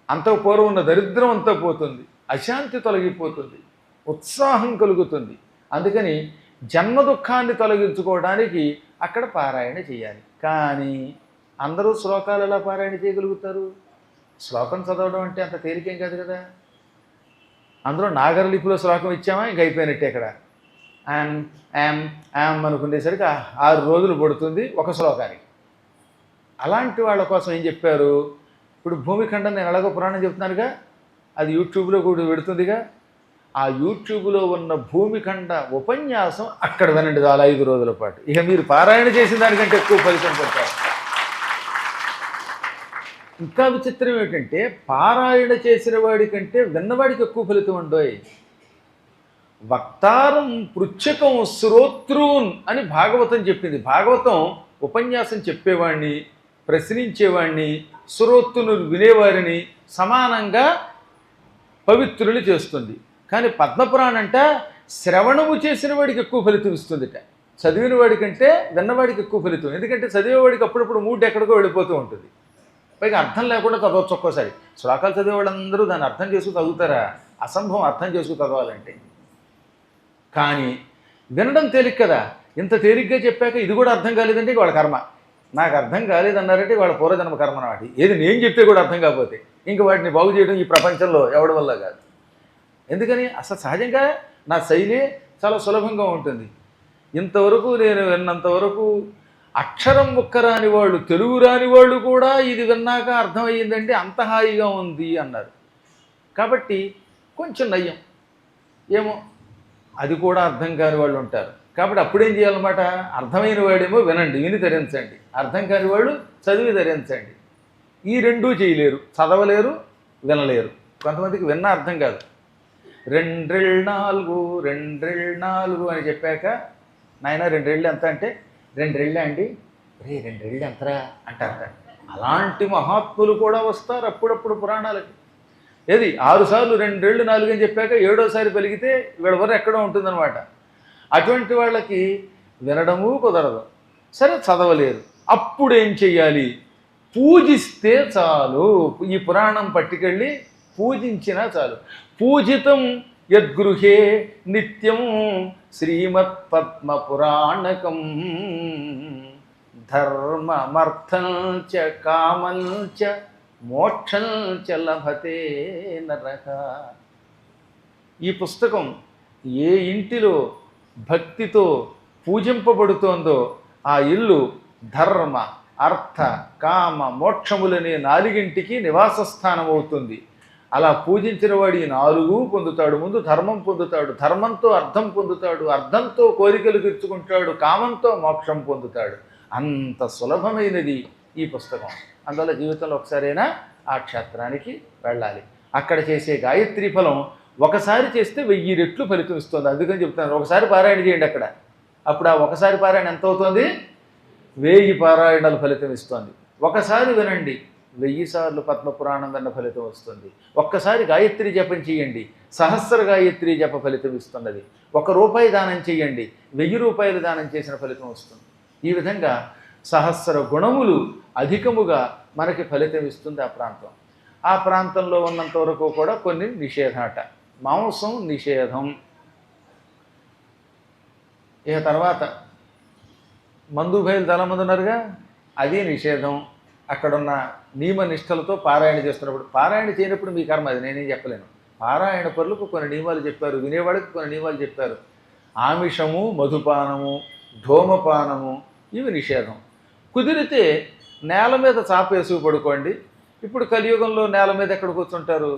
అంత పూర్వం ఉన్న దరిద్రం అంతా పోతుంది, అశాంతి తొలగిపోతుంది, ఉత్సాహం కలుగుతుంది. అందుకని జన్మ దుఃఖాన్ని తొలగించుకోవడానికి అక్కడ పారాయణ చేయాలి. కానీ అందరూ శ్లోకాలు ఎలా పారాయణ చేయగలుగుతారు? శ్లోకం చదవడం అంటే అంత తేలికేం కాదు కదా. అందులో నాగరలిపిలో శ్లోకం ఇచ్చామా ఇంక అయిపోయినట్టే. ఇక్కడ యామ్ యామ్ యామ్ అనుకునేసరికి 6 రోజులు పడుతుంది ఒక శ్లోకానికి. అలాంటి వాళ్ళ కోసం ఏం చెప్పారు? ఇప్పుడు భూమిఖండం నేను ఎలాగో పురాణం చెప్తున్నానుగా, అది యూట్యూబ్లో కూడా పెడుతుందిగా. ఆ యూట్యూబ్లో ఉన్న భూమిఖండ ఉపన్యాసం అక్కడ వినండి చాలా 5 రోజుల పాటు. ఇక మీరు పారాయణ చేసిన దానికంటే ఎక్కువ ఫలితం పొందుతారు. ఇంకా విచిత్రం ఏమిటంటే పారాయణ చేసిన వాడి కంటే విన్నవాడికి ఎక్కువ ఫలితం ఉండోయ్. వక్తారం పృచ్ఛకం శ్రోత్రూన్ అని భాగవతం చెప్పింది. భాగవతం ఉపన్యాసం చెప్పేవాడిని, ప్రశ్నించేవాడిని, శ్రోత్రులు వినేవారిని సమానంగా పవిత్రులు చేస్తుంది. కానీ పద్మపురాణం అంట శ్రవణము చేసిన వాడికి ఎక్కువ ఫలితం ఇస్తుందిట, చదివిన వాడికంటే విన్నవాడికి ఎక్కువ ఫలితం. ఎందుకంటే చదివేవాడికి అప్పుడప్పుడు మూడ్ ఎక్కడికో వెళ్ళిపోతూ ఉంటుంది. పైగా అర్థం లేకుండా చదవచ్చు. ఒక్కోసారి శ్లోకాలు చదివే వాళ్ళందరూ దాన్ని అర్థం చేసుకు చదువుతారా? అసంభవం అర్థం చేసుకు చదవాలంటే. కానీ వినడం తేలిక కదా. ఇంత తేలిగ్గా చెప్పాక ఇది కూడా అర్థం కాలేదంటే వాళ్ళ కర్మ. నాకు అర్థం కాలేదన్నారంటే వాళ్ళ పూర్వజన్మ కర్మ నాటి. ఏది నేను చెప్తే కూడా అర్థం కాకపోతే ఇంక వాటిని బాగు చేయడం ఈ ప్రపంచంలో ఎవడి వల్ల కాదు. ఎందుకని? అసలు సహజంగా నా శైలి చాలా సులభంగా ఉంటుంది. ఇంతవరకు నేను విన్నంతవరకు అక్షరం ముక్కరాని వాళ్ళు, తెలుగు రాని వాళ్ళు కూడా ఇది విన్నాక అర్థమయ్యిందంటే అంత హాయిగా ఉంది అన్నారు. కాబట్టి కొంచెం నయ్యం. ఏమో అది కూడా అర్థం కాని వాళ్ళు ఉంటారు. కాబట్టి అప్పుడేం చేయాలన్నమాట, అర్థమైన వాడేమో వినండి, విని ధరించండి. అర్థం కాని వాళ్ళు చదివి ధరించండి. ఈ రెండూ చేయలేరు, చదవలేరు, వినలేరు. కొంతమందికి విన్న అర్థం కాదు. 2 4 అని చెప్పాక నాయన 2 ఎంత అంటే 2 అండి, రే 2 ఎంతరా అంటారట. అలాంటి మహాత్ములు కూడా వస్తారు అప్పుడప్పుడు పురాణాలకి. ఏది 6 సార్లు 2 4 అని చెప్పాక 7వసారి పలిగితే వీళ్ళ వరకు ఎక్కడో ఉంటుందన్నమాట. అటువంటి వాళ్ళకి వినడము కుదరదు, సరే చదవలేరు. అప్పుడు ఏం చెయ్యాలి? పూజిస్తే చాలు. ఈ పురాణం పట్టుకెళ్ళి పూజించినా చాలు. పూజితం యద్గృహే నిత్యం శ్రీమత్ పద్మ పురాణకం ధర్మమర్థం చ కామం చ మోక్షం చ లభతే నరః. ఈ పుస్తకం ఏ ఇంటిలో భక్తితో పూజింపబడుతోందో ఆ ఇల్లు ధర్మ అర్థ కామ మోక్షములనే నాలుగింటికి నివాస స్థానం అవుతుంది. అలా పూజించిన వాడు ఈ నాలుగు పొందుతాడు. ముందు ధర్మం పొందుతాడు, ధర్మంతో అర్థం పొందుతాడు, అర్థంతో కోరికలు తీర్చుకుంటాడు, కామంతో మోక్షం పొందుతాడు. అంత సులభమైనది ఈ పుస్తకం. అందువల్ల జీవితంలో ఒకసారైనా ఆ క్షేత్రానికి వెళ్ళాలి. అక్కడ చేసే గాయత్రీ ఫలం ఒకసారి చేస్తే 1000 రెట్లు ఫలితం ఇస్తుంది. అందుకని చెప్తాను, ఒకసారి పారాయణ చేయండి అక్కడ. అప్పుడు ఆ ఒకసారి పారాయణ ఎంత అవుతుంది? 1000 పారాయణాలు ఫలితం ఇస్తుంది. ఒకసారి వినండి, 1000 సార్లు పద్మపురాణం అన్న ఫలితం వస్తుంది. ఒక్కసారి గాయత్రి జపం చేయండి, సహస్ర గాయత్రి జప ఫలితం ఇస్తున్నది. ₹1 దానం చేయండి, 1000 రూపాయలు దానం చేసిన ఫలితం వస్తుంది. ఈ విధంగా సహస్ర గుణములు అధికముగా మనకి ఫలితం ఇస్తుంది ఆ ప్రాంతం. ఆ ప్రాంతంలో ఉన్నంత వరకు కూడా కొన్ని నిషేధాట. మాంసం నిషేధం. ఇక తర్వాత మందు భయలు చాలామంది ఉన్నారుగా, అది నిషేధం. అక్కడున్న నియమ నిష్టలతో పారాయణ చేస్తున్నప్పుడు, పారాయణ చేయనప్పుడు మీ కర్మ, అది నేనేం చెప్పలేను. పారాయణ పరులకు కొన్ని నియమాలు చెప్పారు, వినేవాడికి కొన్ని నియమాలు చెప్పారు. ఆమిషము, మధుపానము, ధూమపానము ఇవి నిషేధం. కుదిరితే నేల మీద చాపేసి పడుకోండి. ఇప్పుడు కలియుగంలో నేల మీద ఎక్కడ కూర్చుంటారు?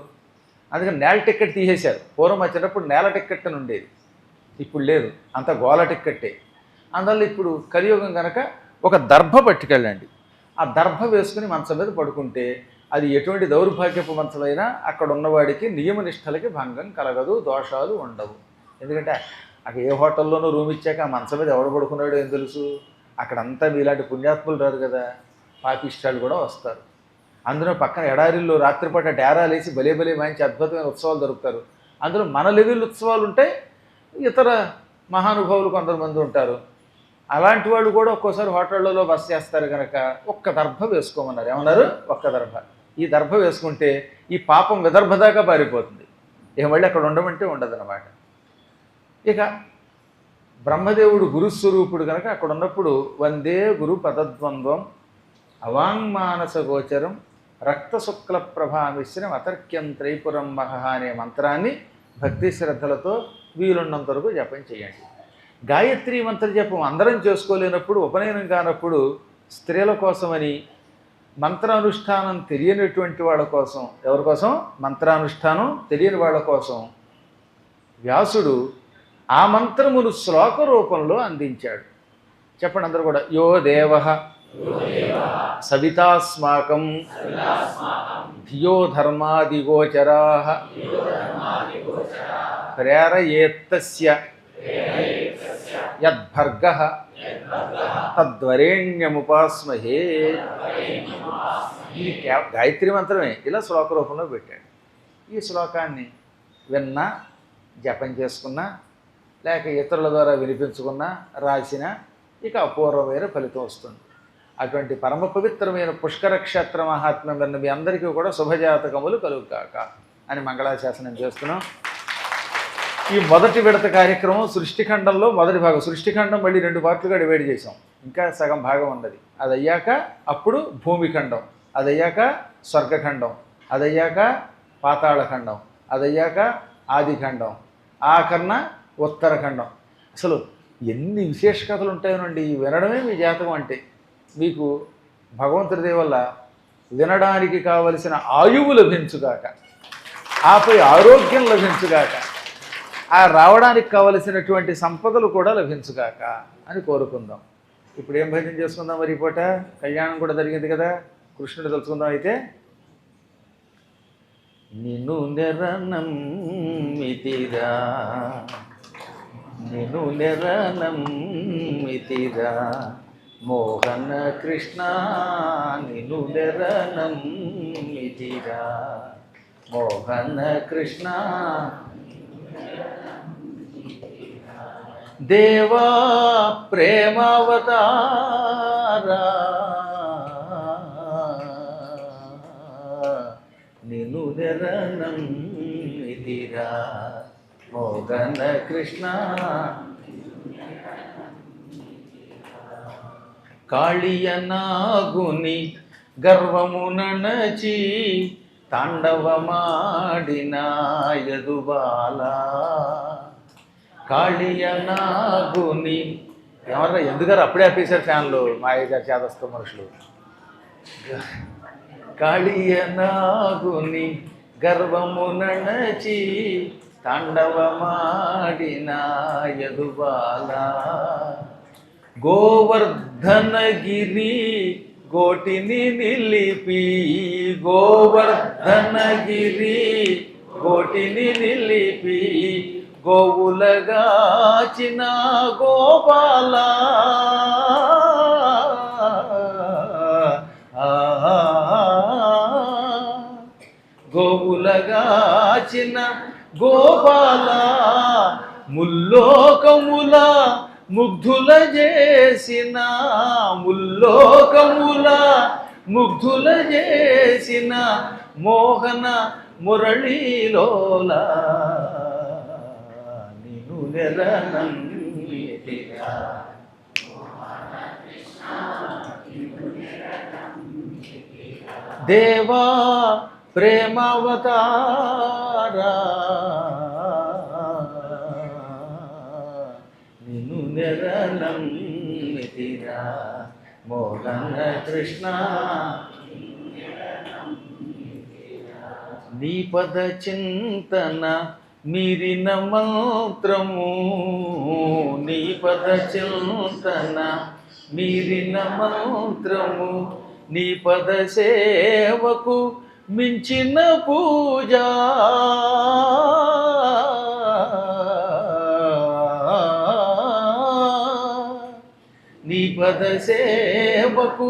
అందుకని నేల టిక్కెట్ తీసేశారు. పూర్వం వచ్చినప్పుడు నేల టిక్కెట్ అని ఉండేది, ఇప్పుడు లేదు, అంత గోల టిక్కెట్టే. అందువల్ల ఇప్పుడు కలియుగం కనుక ఒక దర్భ పట్టుకెళ్ళండి. ఆ దర్భ వేసుకుని మంచం మీద పడుకుంటే అది ఎటువంటి దౌర్భాగ్యపు మంచమైనా అక్కడ ఉన్నవాడికి నియమనిష్టలకి భంగం కలగదు, దోషాలు ఉండవు. ఎందుకంటే అక్కడ ఏ హోటల్లోనూ రూమ్ ఇచ్చాక ఆ మంచం మీద ఎవడు పడుకున్నాడో ఏం తెలుసు? అక్కడంతా మీలాంటి పుణ్యాత్ములు రారు కదా, పాపిష్టాలు కూడా వస్తారు. అందులో పక్కన ఎడారిల్లో రాత్రిపూట డేరాలు వేసి భలే భలే మంచి అద్భుతమైన ఉత్సవాలు జరుపుతారు. అందులో మన లెవెల్ ఉత్సవాలు ఉంటాయి, ఇతర మహానుభావులు కొంతమంది ఉంటారు. అలాంటి వాళ్ళు కూడా ఒక్కోసారి హోటళ్లలో బస చేస్తారు కనుక ఒక్క దర్భ వేసుకోమన్నారు. ఏమన్నారు? ఒక్క దర్భ. ఈ దర్భ వేసుకుంటే ఈ పాపం విదర్భ దాకా పారిపోతుంది. ఇక మళ్ళీ అక్కడ ఉండమంటే ఉండదన్నమాట. ఇక బ్రహ్మదేవుడు గురుస్వరూపుడు కనుక అక్కడ ఉన్నప్పుడు వందే గురు పదద్వంద్వం అవాంగ్మానస గోచరం రక్తశుక్ల ప్రభామిశ్రం అతర్క్యం త్రైపురం మహ అనే మంత్రాన్ని భక్తి శ్రద్ధలతో వీలున్నంత వరకు జపం చేయండి. గాయత్రి మంత్ర జపం అందరం చేసుకోలేనప్పుడు, ఉపనయనం కానప్పుడు స్త్రీల కోసమని మంత్రానుష్ఠానం తెలియనటువంటి వాళ్ళ కోసం, ఎవరి కోసం? మంత్రానుష్ఠానం తెలియని వాళ్ళ కోసం వ్యాసుడు ఆ మంత్రమును శ్లోక రూపంలో అందించాడు. చెప్పండి అందరూ కూడా. యో దేవ సవితాస్మాకం ధియో ధర్మాదిగోచరా ప్రేరయేత్తస్య యద్భర్గః తద్వరేణ్యముపాస్మహే. ఇది గాయత్రి మంత్రమే ఇలా శ్లోక రూపంలో పెట్టాడు. ఈ శ్లోకాన్ని విన్నా, జపం చేసుకున్నా, లేక ఇతరుల ద్వారా వినిపించుకున్నా, రాసినా ఇక అపూర్వమైన ఫలితం వస్తుంది. అటువంటి పరమ పవిత్రమైన పుష్కర క్షేత్ర మహాత్మ్యం విన్న మీ అందరికీ కూడా శుభజాతకములు కలుగుగాక అని మంగళాశాసనం చేస్తున్నాం. ఈ మొదటి విడత కార్యక్రమం సృష్టిఖండంలో మొదటి భాగం. సృష్టిఖండం మళ్ళీ 2 పార్ట్లుగా డివైడ్ చేసాం, ఇంకా సగం భాగం ఉన్నది. అది అయ్యాక అప్పుడు భూమిఖండం, అది అయ్యాక స్వర్గఖండం, అది అయ్యాక పాతాళఖండం, అది అయ్యాక ఆదిఖండం, ఆఖరణ ఉత్తరఖండం. అసలు ఎన్ని విశేష కథలు ఉంటాయోనండి. వినడమే మీ జాతకం అంటే. మీకు భగవంతుడి దయ వల్ల వినడానికి కావలసిన ఆయువు లభించుగాక, ఆపై ఆరోగ్యం లభించుగాక, ఆ రావడానికి కావలసినటువంటి సంపదలు కూడా లభించుగాక అని కోరుకుందాం. ఇప్పుడు ఏం భజన చేసుకుందాం మరి? పూట కళ్యాణం కూడా జరిగింది కదా, కృష్ణుడు తెలుసుకుందాం. అయితే నిన్ను నెరనమ్మితిరా, నిన్ను నెరనమ్మితిరా మోహన కృష్ణ, నిన్ను నెరనమ్మితిరా మోహన కృష్ణ. దేవా ప్రేమావతారా నిన్ను నెరనమ్మితిరా మోహన కృష్ణ. కాళియనాగుని గర్వమునచి తాండవమాడిన యదుబాల, కాళియనాగుని ఏమన్నా ఎందుగారు అప్పుడే ఆపేశారు ఫ్యాన్లు మాయగారు చేదస్తూ మనుషులు. కాళీయనాగుని గర్వము నణచి తాండవమాడిన యదుబాల గోవర్ధనగిరి గోటిని నిలిపి గోవర్ధనగిరి గోటిని నిలిపి గోవులగాచిన గోపాల గోవులగాచిన గోపాల ముల్లోకముల ముగ్ధుల చేసిన ముల్లోకముల ముగ్ధుల చేసిన మోహన మురళీలోల నిను నెరనంటిరా దేవా ప్రేమావతారా నిను నెరనంటిరా మోహన కృష్ణ నీ పద చింతన మీరిన మంత్రము నీ పద చింతన మీరిన మంత్రము నీ పద సేవకు మించిన పూజ నీ పద సేవకు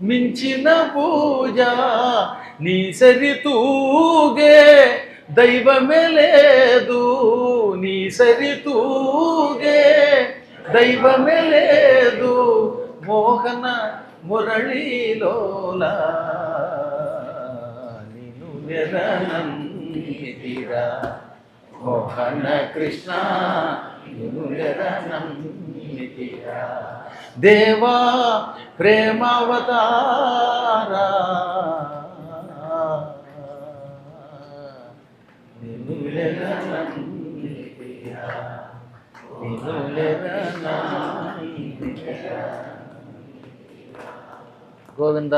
మించిన పూజ నీ సరితూగే దైవమే లేదు నీ సరితూగే దైవమే లేదు మోహన మురళీలోల నిను నెరనంటిరా మోహన కృష్ణ నిను నెరనంటిరా దేవా ప్రేమావతారా నిను నెరనంటిరా నిను నెరనంటిరా గోవింద